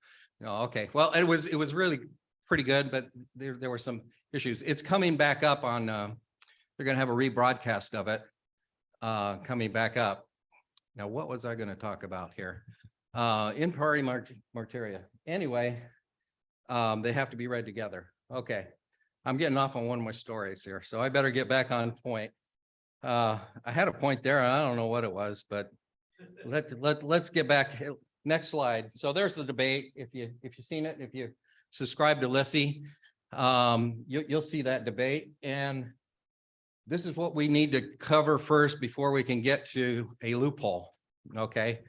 Okay. Well, it was really pretty good, but there were some issues. It's coming back up on. They're going to have a rebroadcast of it coming back up. Now, what was I going to talk about here? In pari martyria. Anyway, they have to be read together. Okay. I'm getting off on one of my stories here, so I better get back on point. I had a point there, and I don't know what it was, but let's get back. Next slide. So there's the debate. If you've seen it, if you subscribe to Lissy, you'll see that debate. And this is what we need to cover first before we can get to a loophole. Okay.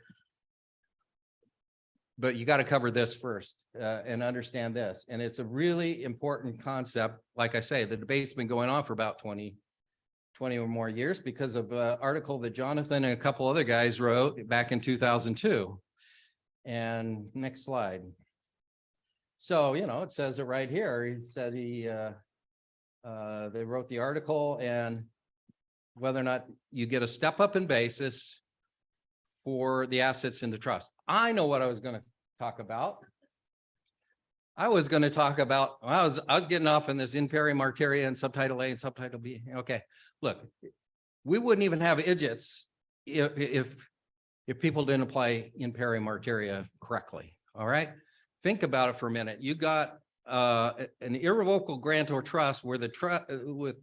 But you got to cover this first and understand this. And it's a really important concept. Like I say, the debate's been going on for about 20 or more years because of an article that Jonathan and a couple other guys wrote back in 2002. And next slide. So, you know, it says it right here. He said they wrote the article, and whether or not you get a step up in basis for the assets in the trust. I know what I was going to talk about. I was going to talk about, I was getting off in this in pari martyria and subtitle A and subtitle B. Okay, look, we wouldn't even have idiots if people didn't apply in pari martyria correctly. All right, think about it for a minute. You got an irrevocable grantor trust where with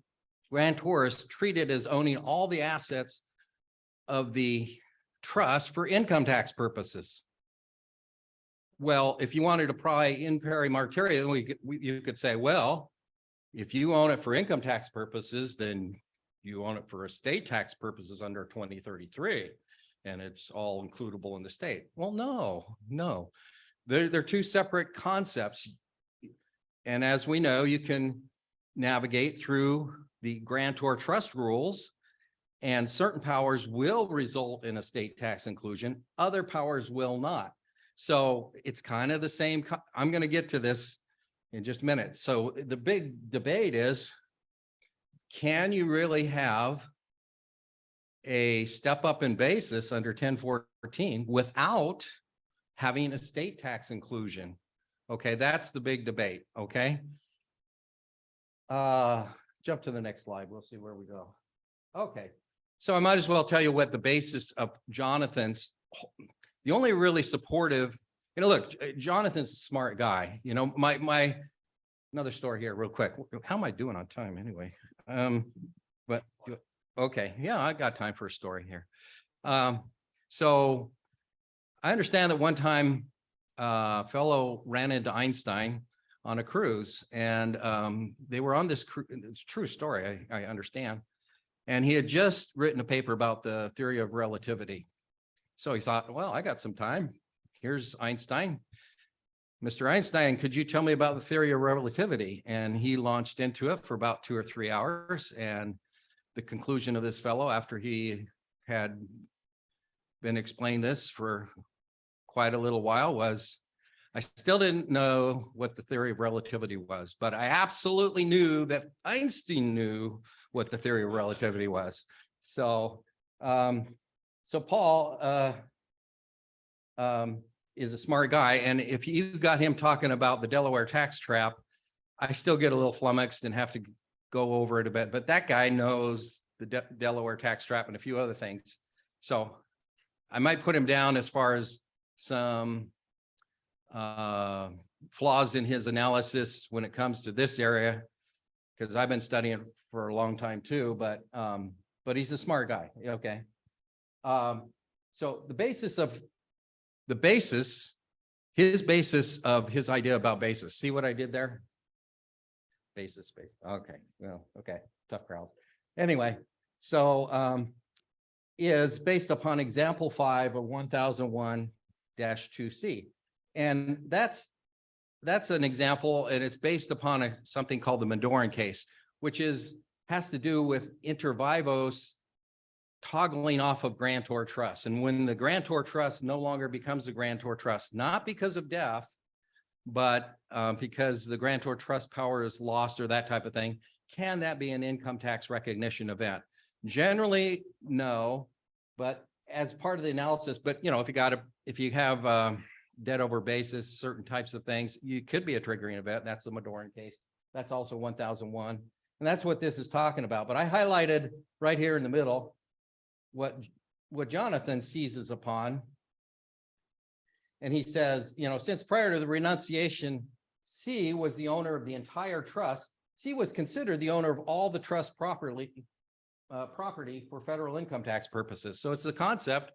grantors treated as owning all the assets of the trust for income tax purposes. Well, if you wanted to apply in pari martyria, you could say, well, if you own it for income tax purposes, then you own it for estate tax purposes under 2033, and it's all includable in the state. Well, no, they're two separate concepts. And as we know, you can navigate through the grantor trust rules, and certain powers will result in estate tax inclusion. Other powers will not. So it's kind of the same. I'm going to get to this in just a minute. So the big debate is, can you really have a step up in basis under 1014 without having estate tax inclusion? Okay, that's the big debate. Okay. Jump to the next slide. We'll see where we go. Okay. So I might as well tell you what the basis of Jonathan's, the only really supportive, you know, look, Jonathan's a smart guy. You know, my another story here real quick. How am I doing on time anyway? But okay. Yeah, I got time for a story here. So I understand that one time a fellow ran into Einstein on a cruise, and they were on this cruise. It's a true story, I understand. And he had just written a paper about the theory of relativity. So he thought, well, I got some time. Here's Einstein. Mr. Einstein, could you tell me about the theory of relativity? And he launched into it for about 2 or 3 hours. And the conclusion of this fellow, after he had been explaining this for quite a little while, was, I still didn't know what the theory of relativity was, but I absolutely knew that Einstein knew what the theory of relativity was. So, so Paul is a smart guy, and if you got him talking about the Delaware tax trap, I still get a little flummoxed and have to go over it a bit. But that guy knows the Delaware tax trap and a few other things. So I might put him down as far as some flaws in his analysis when it comes to this area, because I've been studying for a long time too. But he's a smart guy. Okay. So his basis of his idea about basis. See what I did there? Basis. Okay. Well, okay. Tough crowd. Anyway, so is based upon example 5 of 1001-2C. And that's that's an example, and it's based upon something called the Mendoran case, which has to do with inter vivos toggling off of grantor trust. And when the grantor trust no longer becomes a grantor trust, not because of death, but because the grantor trust power is lost or that type of thing, can that be an income tax recognition event? Generally, no, but as part of the analysis, but if you have debt over basis, certain types of things, you could be a triggering event. That's the Mendoran case. That's also 1001. And that's what this is talking about. But I highlighted right here in the middle what Jonathan seizes upon. And he says, since prior to the renunciation, C was the owner of the entire trust. C was considered the owner of all the trust property for federal income tax purposes. So it's the concept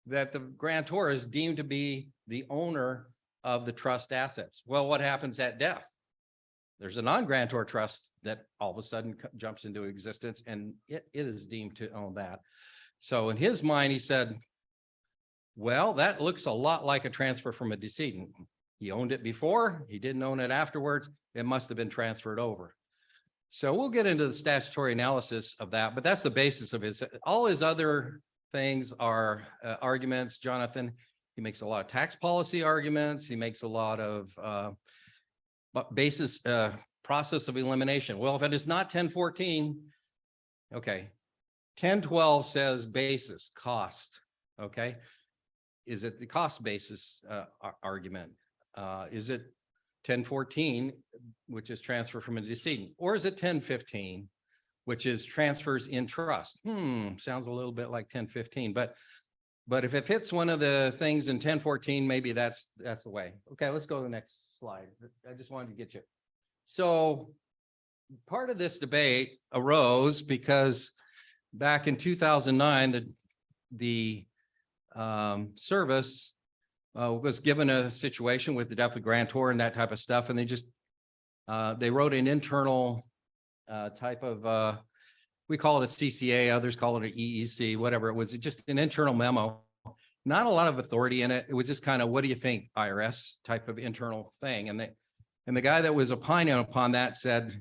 that the grantor is deemed to be the owner of the trust assets. Well, what happens at death? There's a non-grantor trust that all of a sudden jumps into existence, and it is deemed to own that. So in his mind, he said, well, that looks a lot like a transfer from a decedent. He owned it before, he didn't own it afterwards. It must have been transferred over. So we'll get into the statutory analysis of that, but that's the basis of all his other things are arguments. Jonathan, he makes a lot of tax policy arguments. He makes a lot of process of elimination. Well, if it is not 1014, okay. 1012 says basis, cost, okay? Is it the cost basis argument? Is it 1014, which is transfer from a decedent? Or is it 1015, which is transfers in trust? Sounds a little bit like 1015, but if it fits one of the things in 1014, maybe that's the way. Okay, let's go to the next slide. I just wanted to get you. So part of this debate arose because back in 2009, the service was given a situation with the death of grantor and that type of stuff, and they wrote an internal type of we call it a CCA, others call it an EEC, whatever it was, just an internal memo. Not a lot of authority in it. It was just kind of, what do you think, IRS type of internal thing. And the guy that was opining upon that said,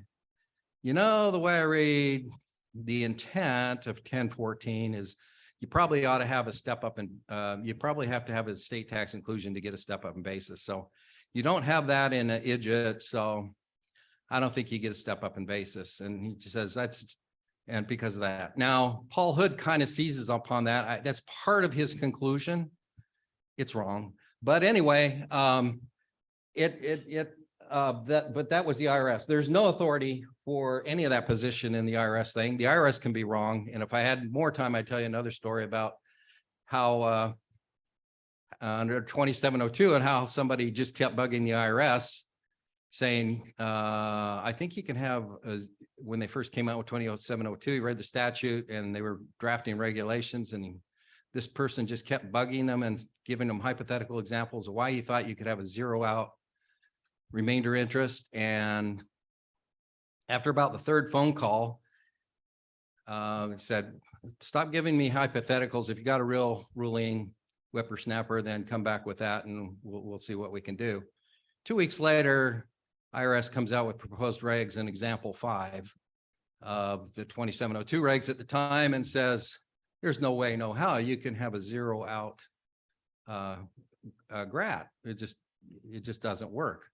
the way I read the intent of 1014 is you probably ought to have a step up, and you probably have to have a state tax inclusion to get a step up in basis. So you don't have that in an IDGIT, so I don't think you get a step up in basis. And he just says and because of that. Now, Paul Hood kind of seizes upon that. That's part of his conclusion. It's wrong. But anyway, but that was the IRS. There's no authority for any of that position in the IRS thing. The IRS can be wrong. And if I had more time, I'd tell you another story about how under 2702 and how somebody just kept bugging the IRS saying, I think you can have, when they first came out with 2702, he read the statute and they were drafting regulations, and this person just kept bugging them and giving them hypothetical examples of why he thought you could have a zero out remainder interest. And after about the third phone call, said, stop giving me hypotheticals. If you got a real ruling whippersnapper, then come back with that and we'll see what we can do. 2 weeks later, IRS comes out with proposed regs in example 5 of the 2702 regs at the time and says, there's no way, no how you can have a zero out grat. It just doesn't work.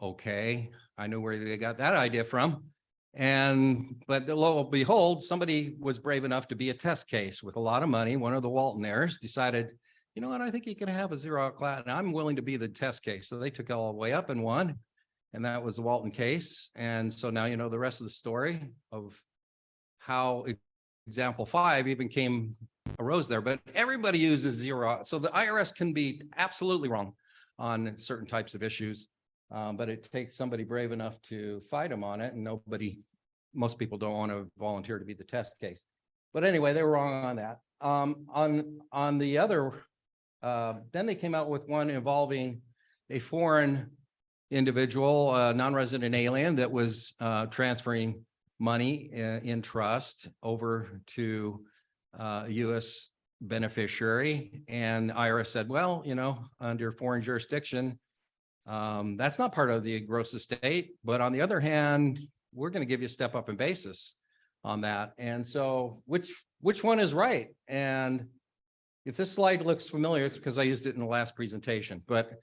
Okay, I knew where they got that idea from. But lo and behold, somebody was brave enough to be a test case with a lot of money. One of the Waltonaires decided, you know what, I think you can have a zero out grat, and I'm willing to be the test case. So they took it all the way up and won. And that was the Walton case. And so now you know the rest of the story of how example 5 even arose there. But everybody uses zero out. So the IRS can be absolutely wrong on certain types of issues. But it takes somebody brave enough to fight them on it. And most people don't want to volunteer to be the test case. But anyway, they were wrong on that. On the other, then they came out with one involving a foreign individual, non-resident alien that was transferring money in trust over to a U.S. beneficiary. And the IRS said, well, under foreign jurisdiction, That's not part of the gross estate, but on the other hand, we're going to give you a step up in basis on that. And so which one is right? And if this slide looks familiar, it's because I used it in the last presentation, but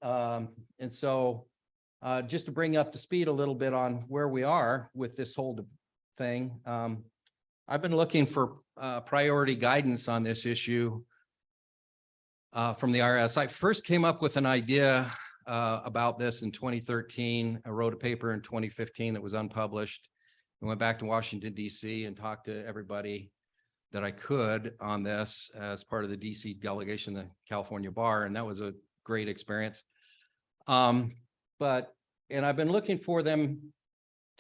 and so just to bring up to speed a little bit on where we are with this whole thing. I've been looking for priority guidance on this issue from the IRS. I first came up with an idea about this in 2013. I wrote a paper in 2015 that was unpublished. I went back to Washington, DC and talked to everybody that I could on this as part of the DC delegation, the California Bar, and that was a great experience. And I've been looking for them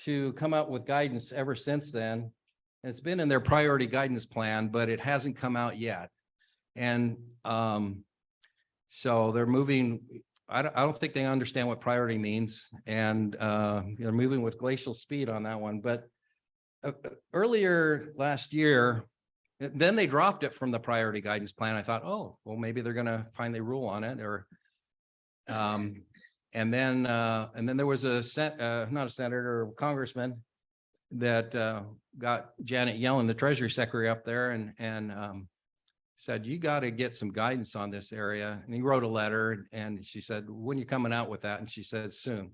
to come out with guidance ever since then. It's been in their priority guidance plan, but it hasn't come out yet. And so they're moving. I don't think they understand what priority means, and they're moving with glacial speed on that one. But earlier last year, then they dropped it from the priority guidance plan. I thought, oh, well, maybe they're going to finally rule on it, or and then there was not a senator or congressman that got Janet Yellen, the Treasury Secretary, up there and said, you got to get some guidance on this area. And he wrote a letter, and she said, when are you coming out with that? And she said, soon.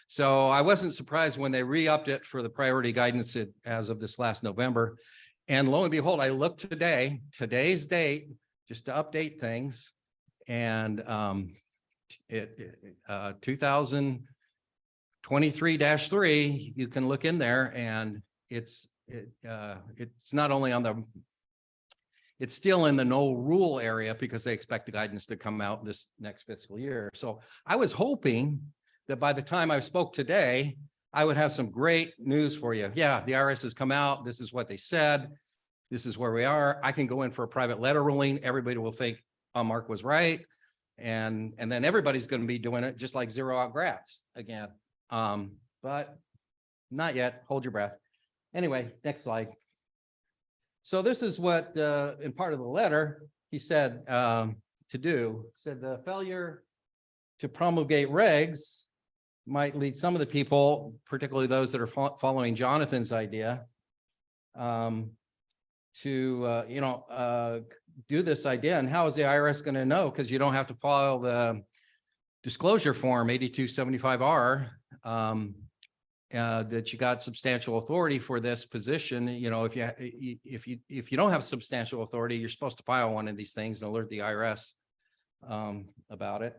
So I wasn't surprised when they re-upped it for the priority guidance as of this last November. And lo and behold, I looked today's date, just to update things. And 2023-3, you can look in there, and it's not only on the, it's still in the no rule area because they expect the guidance to come out this next fiscal year. So I was hoping that by the time I spoke today, I would have some great news for you. Yeah, the IRS has come out. This is what they said. This is where we are. I can go in for a private letter ruling. Everybody will think, oh, Mark was right. And then everybody's going to be doing it just like zero out grads again. But not yet. Hold your breath. Anyway, next slide. So this is what in part of the letter he said to do. Said the failure to promulgate regs might lead some of the people, particularly those that are following Jonathan's idea, to do this idea. And how is the IRS going to know? Because you don't have to file the disclosure form 8275R that you got substantial authority for this position. You know, if you don't have substantial authority, you're supposed to file one of these things and alert the IRS about it.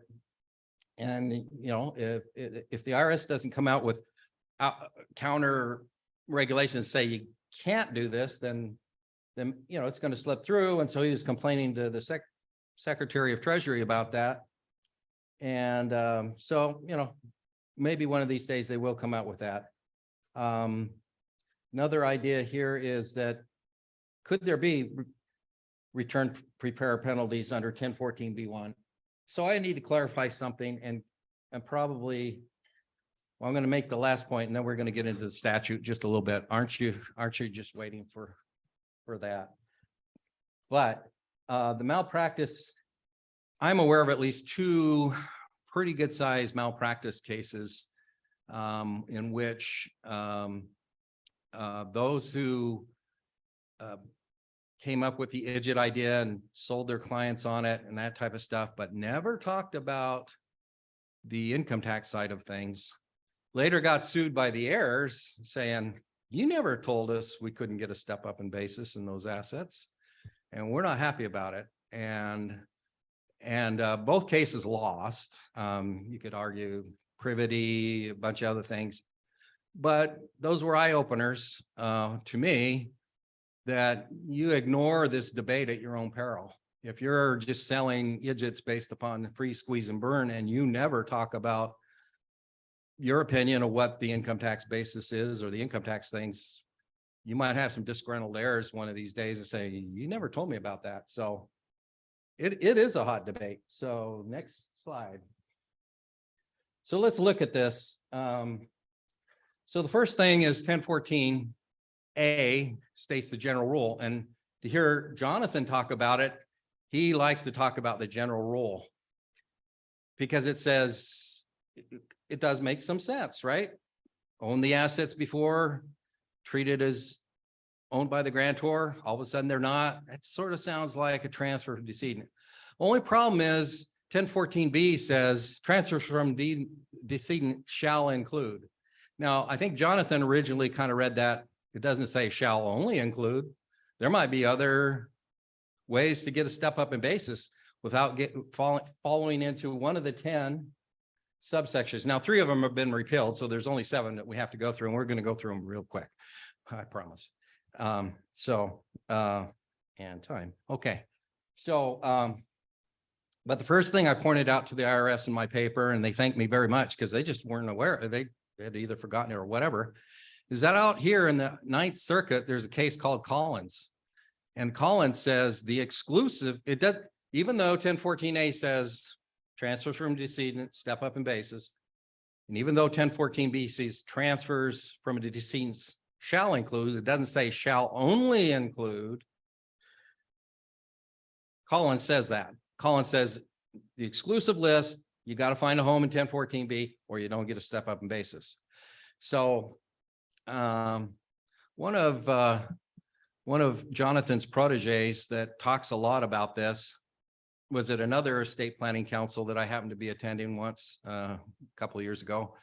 And if the IRS doesn't come out with counter regulations, say you can't do this, then it's going to slip through. And so he was complaining to the Secretary of Treasury about that. And so maybe one of these days they will come out with that. Another idea here is that could there be return prepare penalties under 1014B1? So I need to clarify something, and probably, well, I'm going to make the last point, and then we're going to get into the statute just a little bit. Aren't you just waiting for that? But the malpractice, I'm aware of at least 2 pretty good sized malpractice cases in which those who came up with the IDGIT idea and sold their clients on it and that type of stuff, but never talked about the income tax side of things, later got sued by the heirs saying, you never told us we couldn't get a step up in basis in those assets, and we're not happy about it. And both cases lost. You could argue privity, a bunch of other things, but those were eye openers to me, that you ignore this debate at your own peril. If you're just selling IDGITs based upon free squeeze and burn, and you never talk about your opinion of what the income tax basis is or the income tax things, you might have some disgruntled heirs one of these days and say, you never told me about that. So it is a hot debate. So next slide. So let's look at this. So the first thing is 1014A states the general rule. And to hear Jonathan talk about it, he likes to talk about the general rule because it says it does make some sense, right? Own the assets before, treated as owned by the grantor, all of a sudden they're not. It sort of sounds like a transfer of decedent. Only problem is 1014B says transfers from decedent shall include. Now, I think Jonathan originally kind of read that. It doesn't say shall only include. There might be other ways to get a step up in basis without following into one of the 10 subsections. Now, 3 of them have been repealed, so there's only 7 that we have to go through, and we're going to go through them real quick. I promise. And time. Okay. So, but the first thing I pointed out to the IRS in my paper, and they thanked me very much because they just weren't aware. They had either forgotten it or whatever, is that out here in the Ninth Circuit, there's a case called Collins. And Collins says the exclusive, it does, even though 1014A says transfers from decedent, step up in basis, and even though 1014B says transfers from a decedent shall include, it doesn't say shall only include. Collins says that. Collins says the exclusive list, you got to find a home in 1014B or you don't get a step up in basis. So one of Jonathan's proteges that talks a lot about this was at another estate planning council that I happened to be attending once a couple of years ago.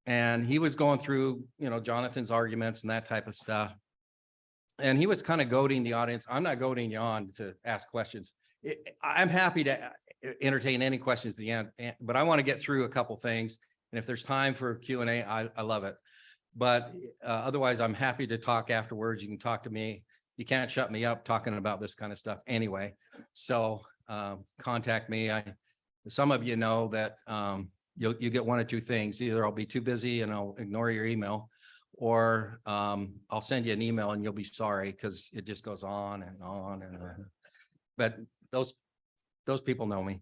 And he was going through, Jonathan's arguments and that type of stuff. And he was kind of goading the audience. I'm not goading you on to ask questions. I'm happy to entertain any questions at the end, but I want to get through a couple things. And if there's time for Q&A, I love it. But otherwise, I'm happy to talk afterwards. You can talk to me. You can't shut me up talking about this kind of stuff anyway. So contact me. Some of you know that you get one or two things. Either I'll be too busy and I'll ignore your email, or I'll send you an email and you'll be sorry because it just goes on and on and on. But those people know me.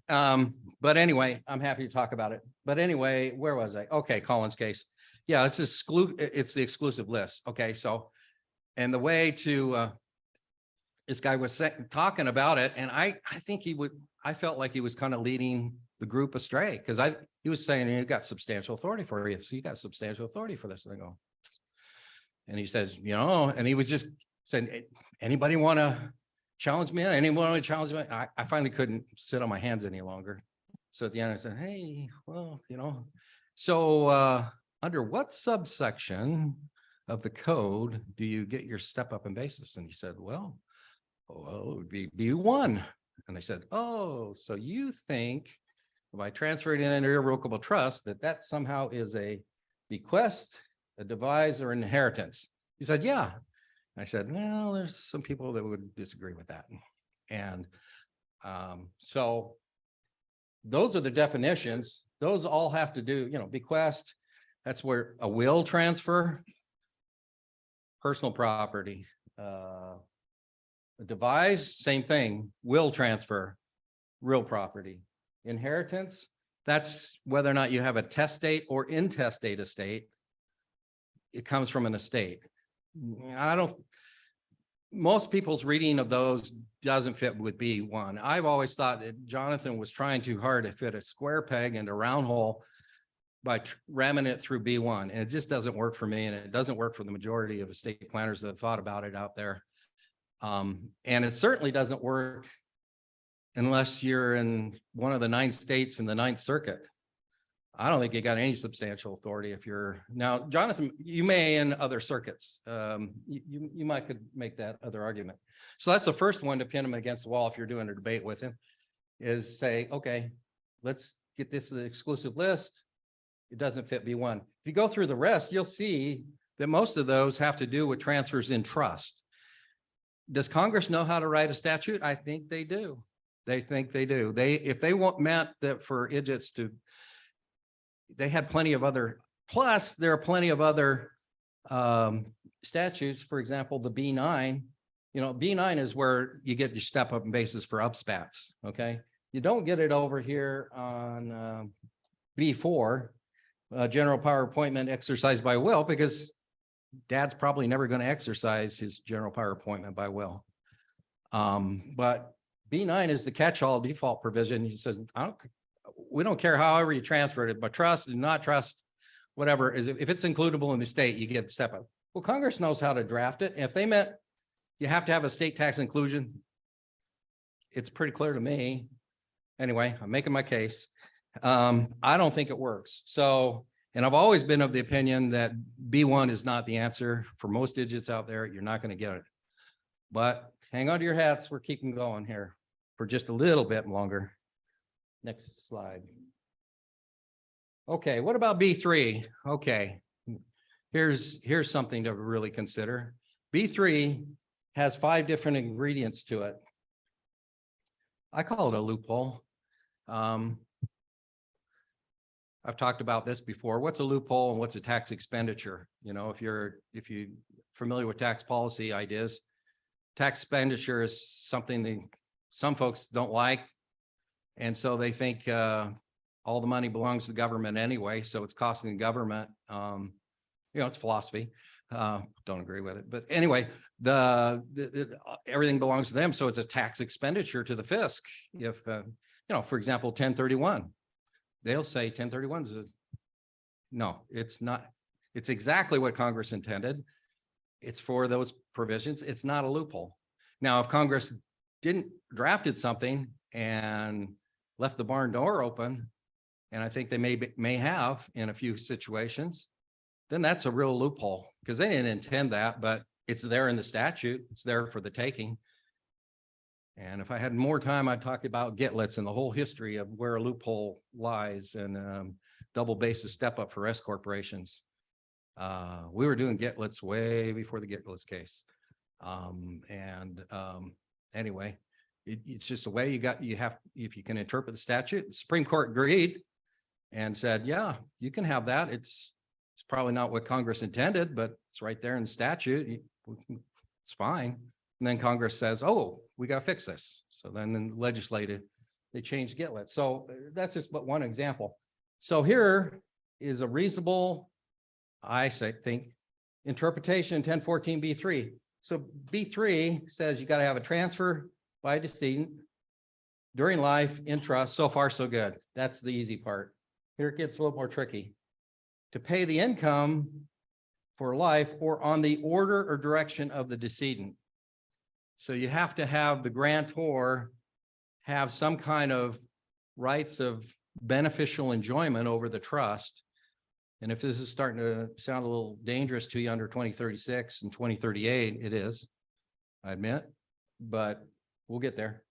But anyway, I'm happy to talk about it. But anyway, where was I? Okay, Collins case. Yeah, it's the exclusive list. Okay, so, and the way to, this guy was talking about it, and I think I felt like he was kind of leading the group astray, because he was saying, you got substantial authority for you. So you got substantial authority for this. And I go, and he says, and he was just saying, anybody want to challenge me? Anyone want to challenge me? I finally couldn't sit on my hands any longer. So at the end I said, hey, well, so under what subsection of the code do you get your step up in basis? And he said, well, it would be B1. And I said, oh, so you think if I transfer it in an irrevocable trust, that somehow is a bequest, a devise, or an inheritance? He said, yeah. I said, well, there's some people that would disagree with that. And so those are the definitions. Those all have to do, bequest, that's where a will transfer, personal property, a devise, same thing, will transfer, real property. Inheritance, that's whether or not you have a testate or intestate estate. It comes from an estate. Most people's reading of those doesn't fit with B1. I've always thought that Jonathan was trying too hard to fit a square peg into a round hole by ramming it through B1. And it just doesn't work for me. And it doesn't work for the majority of estate planners that have thought about it out there. And it certainly doesn't work unless you're in one of the 9 states in the 9th Circuit. I don't think you got any substantial authority if you're now, Jonathan, you may in other circuits. You might could make that other argument. So that's the first one to pin him against the wall if you're doing a debate with him, is say, okay, let's get this exclusive list. It doesn't fit B1. If you go through the rest, you'll see that most of those have to do with transfers in trust. Does Congress know how to write a statute? I think they do. They think they do. If they meant that for idiots to, they had plenty of other, plus there are plenty of other statutes. For example, the B9, B9 is where you get your step up in basis for upspats. Okay. You don't get it over here on B4, general power appointment exercised by will, because dad's probably never going to exercise his general power appointment by will. But B9 is the catch-all default provision. He says, we don't care however you transfer it, but trust and not trust, whatever, is if it's includable in the state, you get the step up. Well, Congress knows how to draft it. If they meant you have to have a state tax inclusion, it's pretty clear to me. Anyway, I'm making my case. I don't think it works. So, and I've always been of the opinion that B1 is not the answer for most digits out there. You're not going to get it. But hang on to your hats. We're keeping going here for just a little bit longer. Next slide. Okay, what about B3? Okay, here's something to really consider. B3 has 5 different ingredients to it. I call it a loophole. I've talked about this before. What's a loophole and what's a tax expenditure? You know, if you're familiar with tax policy ideas, tax expenditure is something that some folks don't like. And so they think all the money belongs to the government anyway, so it's costing the government. It's philosophy. Don't agree with it, but anyway, everything belongs to them, so it's a tax expenditure to the fisc. If for example, 1031, they'll say 1031 is no, it's not. It's exactly what Congress intended. It's for those provisions. It's not a loophole. Now, if Congress didn't drafted something and left the barn door open, and I think they may have in a few situations, then that's a real loophole because they didn't intend that, but it's there in the statute. It's there for the taking. And if I had more time, I'd talk about GETLETs and the whole history of where a loophole lies and double basis step up for S corporations. We were doing GETLETs way before the GETLETs case. Anyway, it's just a way you have, if you can interpret the statute. The Supreme Court agreed and said, yeah, you can have that. It's probably not what Congress intended, but it's right there in the statute. It's fine. And then Congress says, oh, we got to fix this. So then the legislative, they changed GETLET. So that's just but one example. So here is a reasonable, I think, interpretation 1014B3. So B3 says you got to have a transfer by a decedent during life in trust. So far, so good. That's the easy part. Here it gets a little more tricky. To pay the income for life or on the order or direction of the decedent. So you have to have the grantor have some kind of rights of beneficial enjoyment over the trust. And if this is starting to sound a little dangerous to you under 2036 and 2038, it is, I admit, but we'll get there.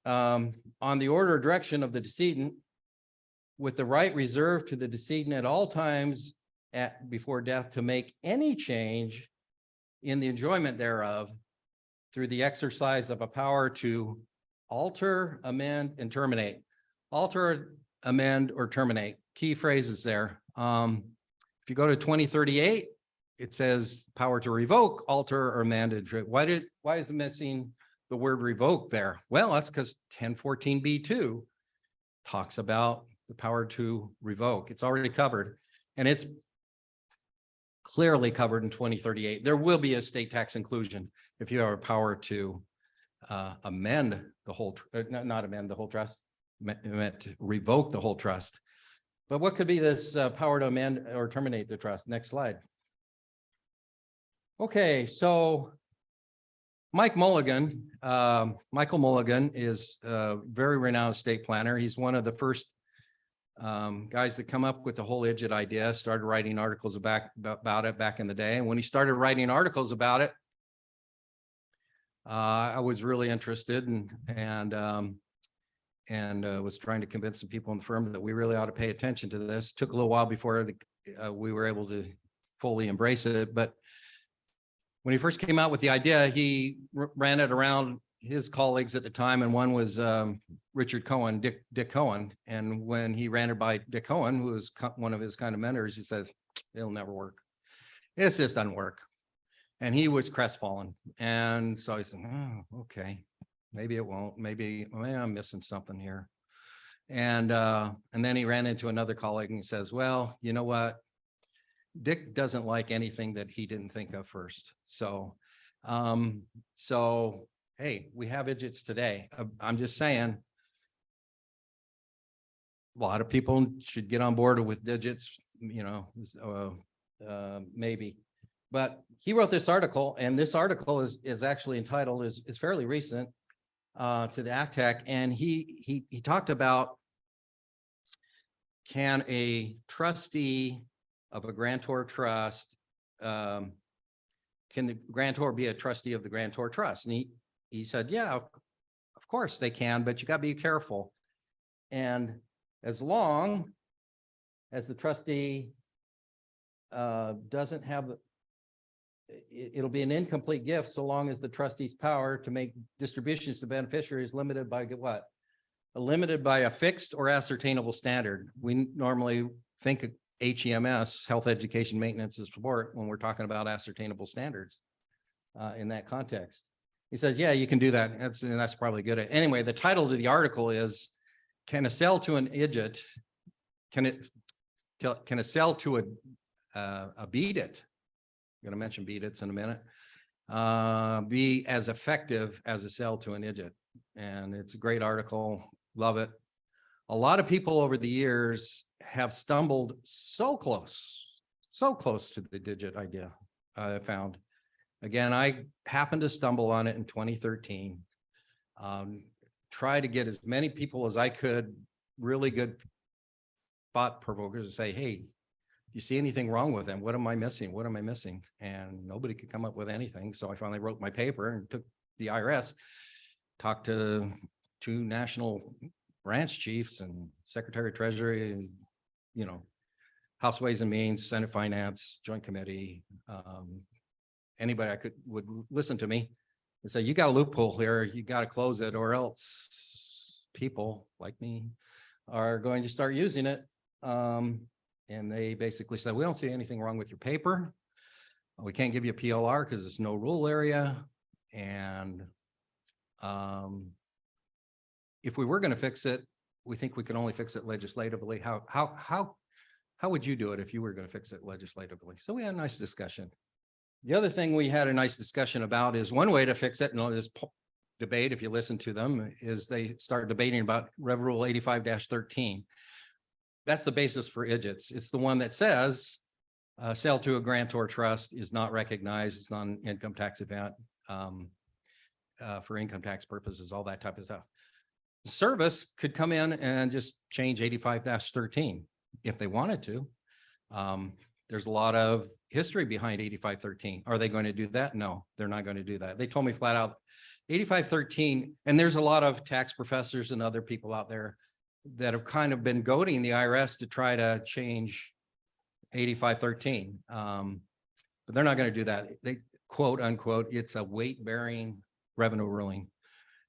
On the order or direction of the decedent, with the right reserved to the decedent at all times before death to make any change in the enjoyment thereof through the exercise of a power to alter, amend, and terminate. Alter, amend, or terminate. Key phrases there. If you go to 2038, it says power to revoke, alter, or amend. Why is it missing the word revoke there? Well, that's because 1014B2 talks about the power to revoke. It's already covered, and it's clearly covered in 2038. There will be a state tax inclusion if you have a power to amend the whole, not amend the whole trust, meant to revoke the whole trust. But what could be this power to amend or terminate the trust? Next slide. Okay, so Michael Mulligan is a very renowned estate planner. He's one of the first guys that come up with the whole IDGIT idea, started writing articles about it back in the day. And when he started writing articles about it, I was really interested and was trying to convince some people in the firm that we really ought to pay attention to this. Took a little while before we were able to fully embrace it. But when he first came out with the idea, he ran it around his colleagues at the time, and one was Richard Cohen, Dick Cohen. And when he ran it by Dick Cohen, who was one of his kind of mentors, he says, it'll never work. It just doesn't work. And he was crestfallen. And so I said, oh, okay, maybe it won't. Maybe I'm missing something here. And then he ran into another colleague and he says, well, you know what? Dick doesn't like anything that he didn't think of first. So, hey, we have IDGITs today. I'm just saying, lot of people should get on board with digits, maybe. But he wrote this article, and this article is actually entitled, is fairly recent to the ACTAC, and he talked about, can a trustee of a grantor trust, can the grantor be a trustee of the grantor trust? And he said, yeah, of course they can, but you got to be careful. And as long as the trustee doesn't have, it'll be an incomplete gift so long as the trustee's power to make distributions to beneficiaries limited by what? Limited by a fixed or ascertainable standard. We normally think of HEMS, health, education, maintenance, and support, when we're talking about ascertainable standards in that context. He says, yeah, you can do that. That's probably good. Anyway, the title of the article is, can a sell to an idiot, can a sell to a beat it? I'm going to mention beat it's in a minute, be as effective as a sell to an idiot? And it's a great article. Love it. A lot of people over the years have stumbled so close to the digit idea. I found, again, I happened to stumble on it in 2013. Try to get as many people as I could, really good thought provokers, to say, hey, you see anything wrong with them? What am I missing? What am I missing? And nobody could come up with anything. So I finally wrote my paper and took the IRS, talked to 2 national branch chiefs and Secretary of Treasury, and, House Ways and Means, Senate Finance, Joint Committee, anybody would listen to me and say, you got a loophole here, you got to close it, or else people like me are going to start using it. And they basically said, we don't see anything wrong with your paper. We can't give you a PLR because it's no rule area. And if we were going to fix it, we think we can only fix it legislatively. How would you do it if you were going to fix it legislatively? So we had a nice discussion. The other thing we had a nice discussion about is one way to fix it, and this debate, if you listen to them, is they start debating about Rev Rule 85-13. That's the basis for idiots. It's the one that says sale to a grantor trust is not recognized. It's not an income tax event for income tax purposes, all that type of stuff. The service could come in and just change 85-13 if they wanted to. There's a lot of history behind 85-13. Are they going to do that? No, they're not going to do that. They told me flat out 85-13, and there's a lot of tax professors and other people out there that have kind of been goading the IRS to try to change 85-13. But they're not going to do that. They quote unquote, it's a weight bearing revenue ruling.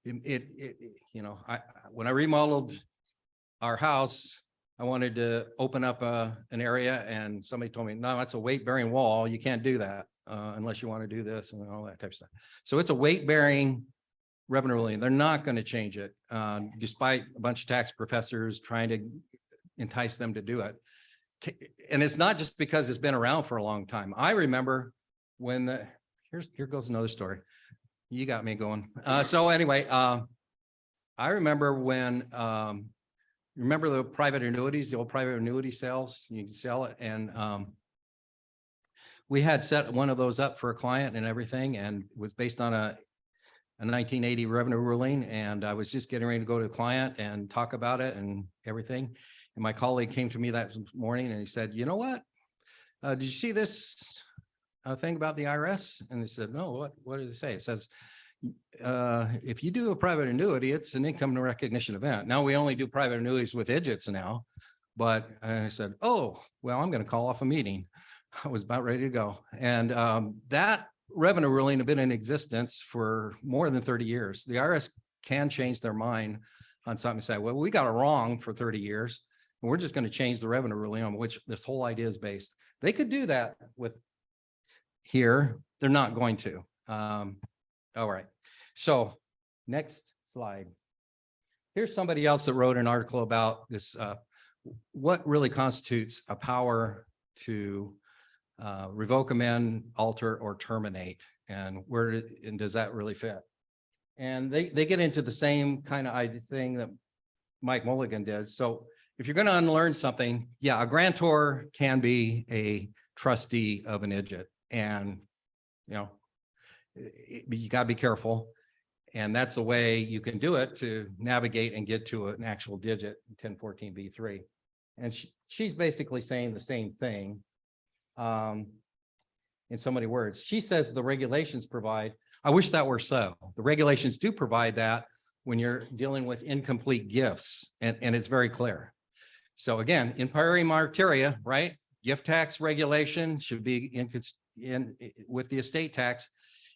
When I remodeled our house, I wanted to open up an area, and somebody told me, no, that's a weight bearing wall. You can't do that unless you want to do this and all that type of stuff. So it's a weight bearing revenue ruling. They're not going to change it, despite a bunch of tax professors trying to entice them to do it. And it's not just because it's been around for a long time. I remember when here goes another story. You got me going. So anyway, I remember when, remember the private annuities, the old private annuity sales, you can sell it. And we had set one of those up for a client and everything, and it was based on a 1980 revenue ruling. And I was just getting ready to go to the client and talk about it and everything. And my colleague came to me that morning and he said, you know what? Did you see this thing about the IRS? And he said, no, what did it say? It says, if you do a private annuity, it's an income recognition event. Now we only do private annuities with idiots now. But I said, oh, well, I'm going to call off a meeting. I was about ready to go. And that revenue ruling had been in existence for more than 30 years. The IRS can change their mind on something and say, well, we got it wrong for 30 years. And we're just going to change the revenue ruling on which this whole idea is based. They could do that with here. They're not going to. All right. So next slide. Here's somebody else that wrote an article about this. What really constitutes a power to revoke, amend, alter, or terminate, and does that really fit? And they get into the same kind of idea thing that Mike Mulligan did. So if you're going to unlearn something, yeah, a grantor can be a trustee of an IDGIT, and you got to be careful. And that's the way you can do it to navigate and get to an actual digit, 1014B3. And she's basically saying the same thing in so many words. She says the regulations provide, I wish that were so. The regulations do provide that when you're dealing with incomplete gifts, and it's very clear. So again, in priori martyria, right? Gift tax regulation should be in with the estate tax.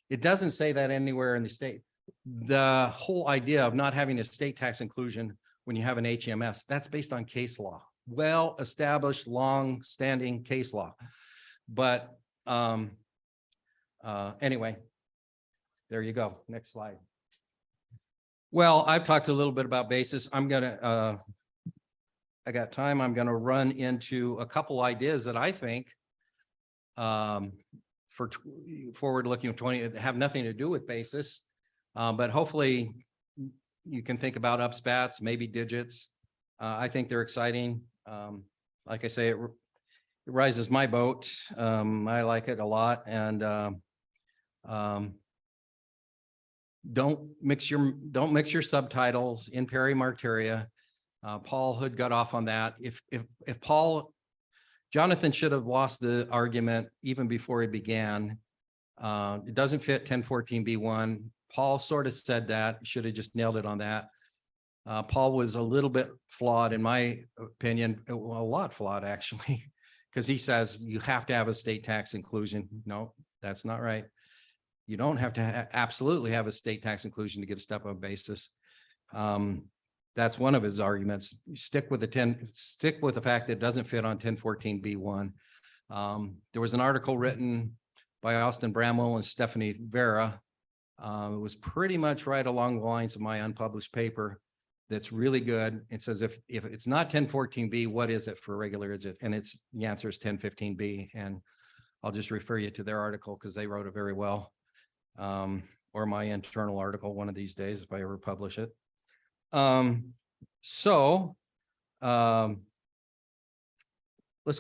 It doesn't say that anywhere in the state. The whole idea of not having estate tax inclusion when you have an HMS, that's based on case law, well-established, long-standing case law. But anyway, there you go. Next slide. Well, I've talked a little bit about basis. I got time. I'm gonna run into a couple ideas that I think for forward-looking 20 have nothing to do with basis. But hopefully you can think about upspats, maybe digits. I think they're exciting. Like I say, it rises my boat. I like it a lot. And don't mix your subtitles in peri martyria. Paul Hood got off on that. If Jonathan should have lost the argument even before he began. It doesn't fit 1014B1. Paul sort of said that, should have just nailed it on that. Paul was a little bit flawed in my opinion, a lot flawed actually, because he says you have to have a state tax inclusion. No, that's not right. You don't have to absolutely have a state tax inclusion to get a step-up basis. That's one of his arguments. Stick with the fact that it doesn't fit on 1014B1. There was an article written by Austin Bramwell and Stephanie Vera. It was pretty much right along the lines of my unpublished paper. That's really good. It says if it's not 1014B, what is it for a regular IDGIT? And the answer is 1015B. And I'll just refer you to their article because they wrote it very well. Or my internal article one of these days if I ever publish it. Let's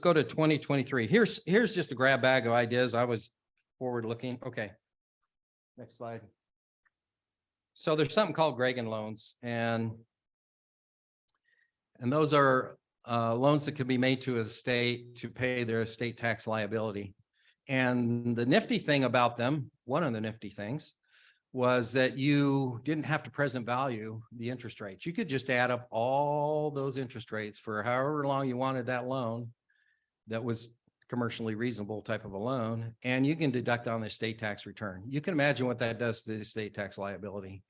go to 2023. Here's just a grab bag of ideas. I was forward looking. Okay. Next slide. So there's something called Gregan loans, and those are loans that can be made to a state to pay their estate tax liability. And the nifty thing about them, one of the nifty things, was that you didn't have to present value the interest rates. You could just add up all those interest rates for however long you wanted that loan that was commercially reasonable type of a loan, and you can deduct on the estate tax return. You can imagine what that does to the estate tax liability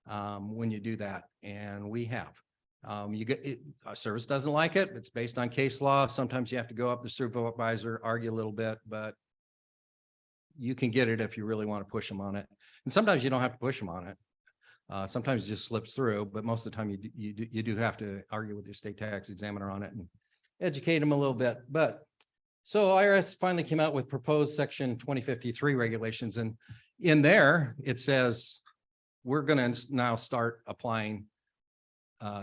when you do that, and we have. You get it, our service doesn't like it. It's based on case law. Sometimes you have to go up the supervisor, argue a little bit, but you can get it if you really want to push them on it. And sometimes you don't have to push them on it. Sometimes it just slips through, but most of the time you do have to argue with your state tax examiner on it and educate them a little bit. But so IRS finally came out with proposed section 2053 regulations, and in there it says we're going to now start applying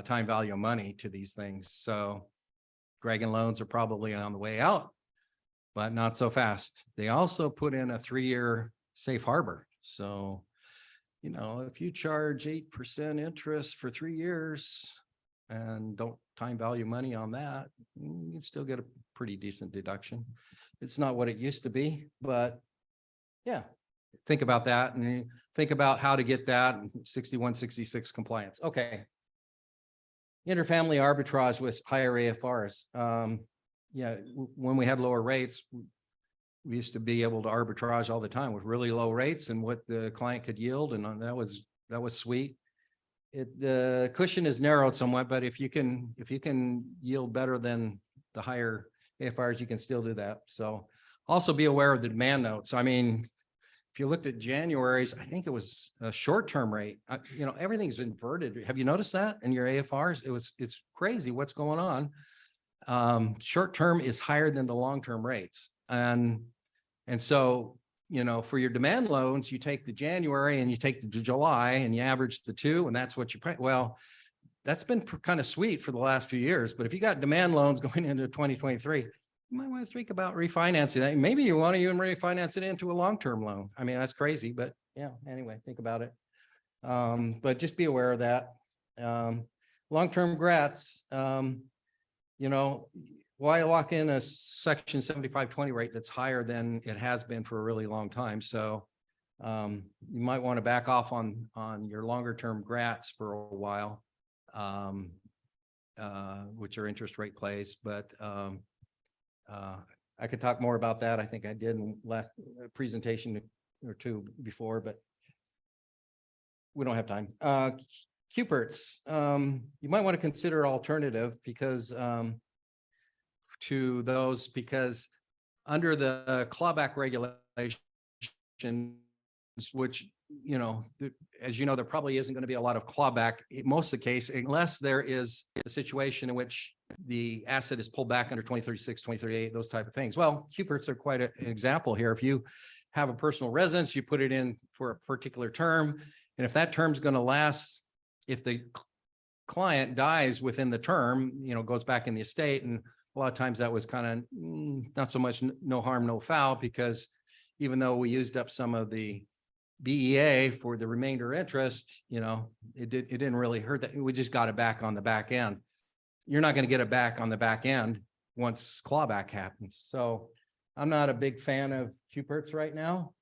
time value of money to these things. So Gregan loans are probably on the way out, but not so fast. They also put in a 3-year safe harbor. So, if you charge 8% interest for 3 years and don't time value money on that, you can still get a pretty decent deduction. It's not what it used to be, but yeah, think about that and think about how to get that 6166 compliance. Okay. Interfamily arbitrage with higher AFRs. Yeah, when we had lower rates, we used to be able to arbitrage all the time with really low rates and what the client could yield, and that was sweet. The cushion is narrowed somewhat, but if you can yield better than the higher AFRs, you can still do that. So also be aware of the demand notes. I mean, if you looked at January's, I think it was a short-term rate. Everything's inverted. Have you noticed that in your AFRs? It's crazy what's going on. Short-term is higher than the long-term rates. And so, for your demand loans, you take the January and you take the July and you average the two, and that's what you pay. Well, that's been kind of sweet for the last few years. But if you got demand loans going into 2023, you might want to think about refinancing that. Maybe you want to even refinance it into a long-term loan. I mean, that's crazy, but yeah, anyway, think about it. But just be aware of that. Long-term grats, you know, why lock in a section 7520 rate that's higher than it has been for a really long time? So you might want to back off on your longer term grats for a while, which are interest rate plays, but I could talk more about that. I think I did in last presentation or two before, but we don't have time. QPERTs, you might want to consider alternative because to those, because under the clawback regulations, which, you know, as you know, there probably isn't going to be a lot of clawback in most of the case, unless there is a situation in which the asset is pulled back under 2036, 2038, those type of things. Well, QPERTs are quite an example here. If you have a personal residence, you put it in for a particular term, and if that term is going to last, if the client dies within the term, you know, goes back in the estate, and a lot of times that was kind of not so much no harm, no foul, because even though we used up some of the BEA for the remainder interest, you know, it didn't really hurt that. We just got it back on the back end. You're not going to get it back on the back end once clawback happens. So I'm not a big fan of QPERTs right now.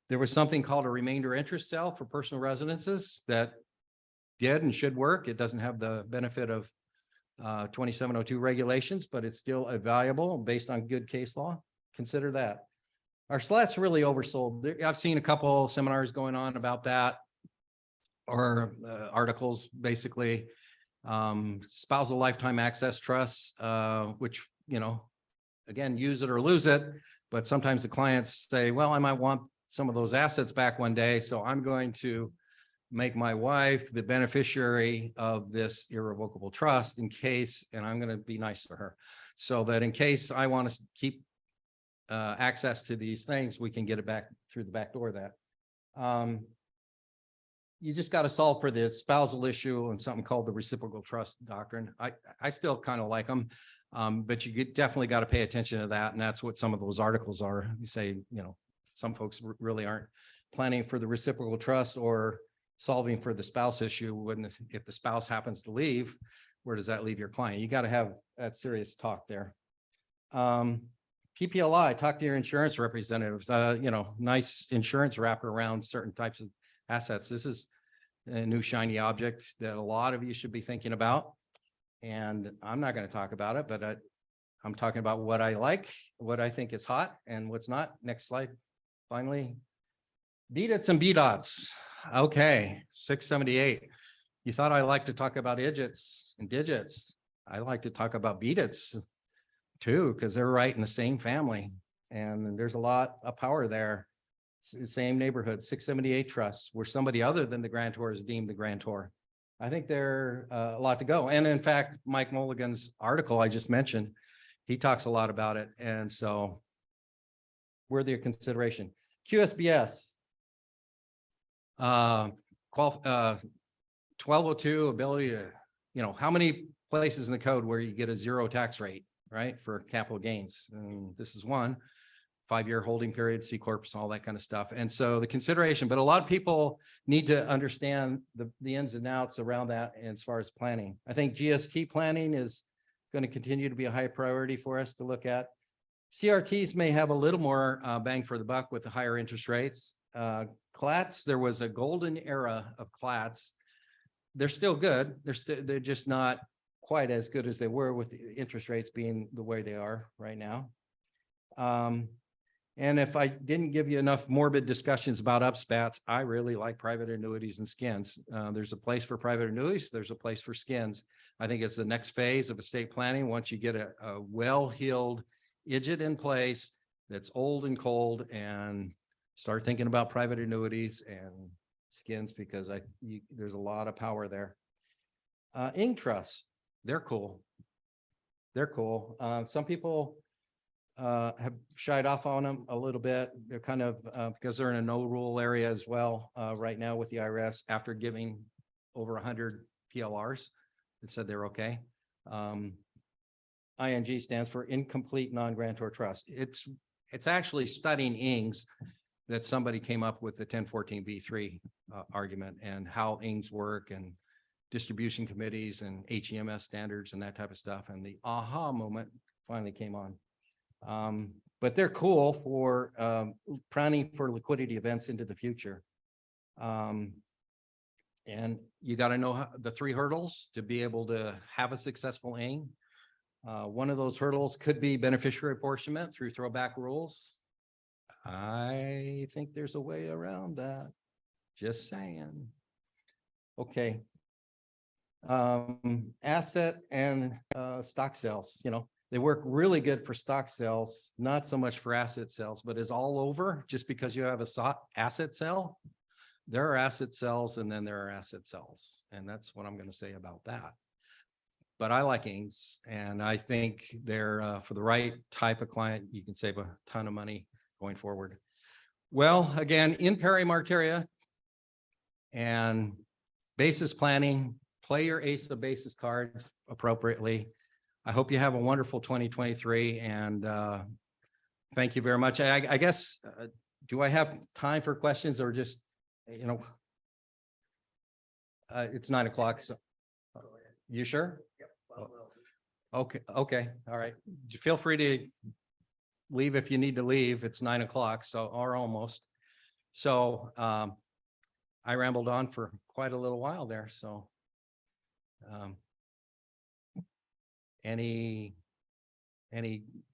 There was something called a remainder interest sale for personal residences that did and should work. It doesn't have the benefit of 2702 regulations, but it's still valuable based on good case law. Consider that. Our slat's really oversold. I've seen a couple seminars going on about that, or articles, basically. Spousal lifetime access trusts, which, you know, again, use it or lose it. But sometimes the clients say, well, I might want some of those assets back one day, so I'm going to make my wife the beneficiary of this irrevocable trust in case, and I'm going to be nice to her, so that in case I want to keep access to these things, we can get it back through the back door of that. You just got to solve for the spousal issue and something called the reciprocal trust doctrine. I still kind of like them, but you definitely got to pay attention to that. And that's what some of those articles are. You say, you know, some folks really aren't planning for the reciprocal trust or solving for the spouse issue. When if the spouse happens to leave, where does that leave your client? You got to have that serious talk there. PPLI, talk to your insurance representatives. You know, nice insurance wrapper around certain types of assets. This is a new shiny object that a lot of you should be thinking about. And I'm not going to talk about it, but I'm talking about what I like, what I think is hot, and what's not. Next slide. Finally, BDITs and BDOTs. Okay, 678. You thought I like to talk about idiots and digits. I like to talk about BDITs too, because they're right in the same family. And there's a lot of power there. It's the same neighborhood, 678 trusts, where somebody other than the grantor is deemed the grantor. I think there a lot to go. And in fact, Mike Mulligan's article I just mentioned, he talks a lot about it. And so worthy of consideration. QSBS, 1202, ability to, you know, how many places in the code where you get a zero tax rate, right, for capital gains? And this is one. 5-year holding period, C corps, all that kind of stuff. And so the consideration, but a lot of people need to understand the ins and outs around that as far as planning. I think GST planning is going to continue to be a high priority for us to look at. CRTs may have a little more bang for the buck with the higher interest rates. CLATs, there was a golden era of CLATs. They're still good. They're just not quite as good as they were with the interest rates being the way they are right now. And if I didn't give you enough morbid discussions about upspats, I really like private annuities and skins. There's a place for private annuities. There's a place for skins. I think it's the next phase of estate planning. Once you get a well-heeled IDGIT in place that's old and cold, and start thinking about private annuities and skins, because there's a lot of power there. Ing trusts, they're cool. They're cool. Some people have shied off on them a little bit. They're kind of because they're in a no rule area as well right now with the IRS, after giving over 100 PLRs that said they're okay. ING stands for incomplete non-grantor trust. It's actually studying INGs that somebody came up with the 1014B3 argument and how INGs work and distribution committees and HEMS standards and that type of stuff. And the aha moment finally came on. But they're cool for planning for liquidity events into the future. And you got to know the 3 hurdles to be able to have a successful ING. One of those hurdles could be beneficiary apportionment through throwback rules. I think there's a way around that. Just saying. Okay. Asset and stock sales, they work really good for stock sales, not so much for asset sales, but is all over just because you have a asset sale. There are asset sales and then there are asset sales. And that's what I'm going to say about that. But I like INGs, and I think they're for the right type of client, you can save a ton of money going forward. Well, again, in pari martyria and basis planning, play your ace of basis cards appropriately. I hope you have a wonderful 2023, and thank you very much. I guess, do I have time for questions or just, it's 9 o'clock, so you sure? Okay, all right. Feel free to leave if you need to leave. It's 9 o'clock, so, or almost. So I rambled on for quite a little while there, so. Any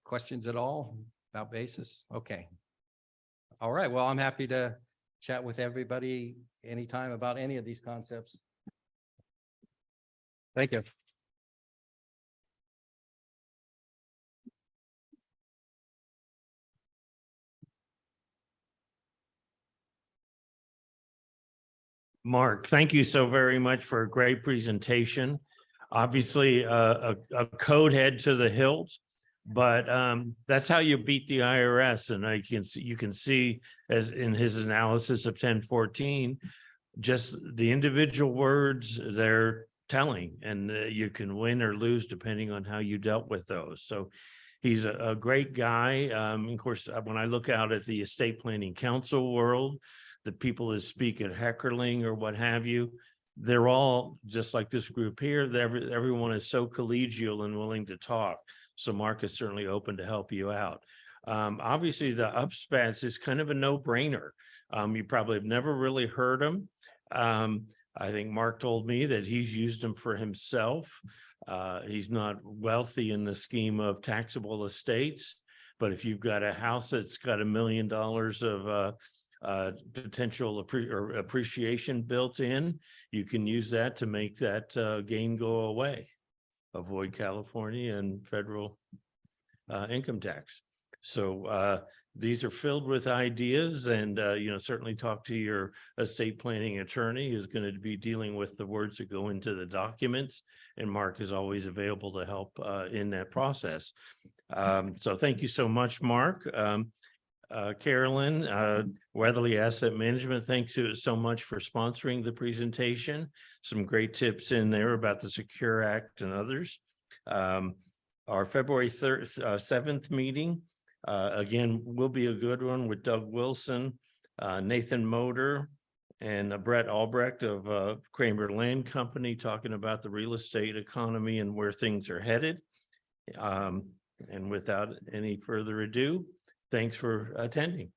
questions at all about basis? Okay. All right, well, I'm happy to chat with everybody anytime about any of these concepts. Thank you. Mark, thank you so very much for a great presentation. Obviously, a code head to the hilt, but that's how you beat the IRS. And you can see as in his analysis of 1014, just the individual words they're telling, and you can win or lose depending on how you dealt with those. So he's a great guy. Of course, when I look out at the estate planning council world, the people that speak at Heckerling or what have you, they're all just like this group here. Everyone is so collegial and willing to talk. So Mark is certainly open to help you out. Obviously, the upspats is kind of a no-brainer. You probably have never really heard them. I think Mark told me that he's used them for himself. He's not wealthy in the scheme of taxable estates, but if you've got a house that's got $1 million of potential appreciation built in, you can use that to make that gain go away, avoid California and federal income tax. So these are filled with ideas, and certainly talk to your estate planning attorney who's going to be dealing with the words that go into the documents, and Mark is always available to help in that process. So thank you so much, Mark. Carolyn, Weatherly Asset Management, thanks so much for sponsoring the presentation. Some great tips in there about the Secure Act and others. Our February 7th meeting, again, will be a good one with Doug Wilson, Nathan Motor, and Brett Albrecht of Kramer Land Company, talking about the real estate economy and where things are headed. And without any further ado, thanks for attending.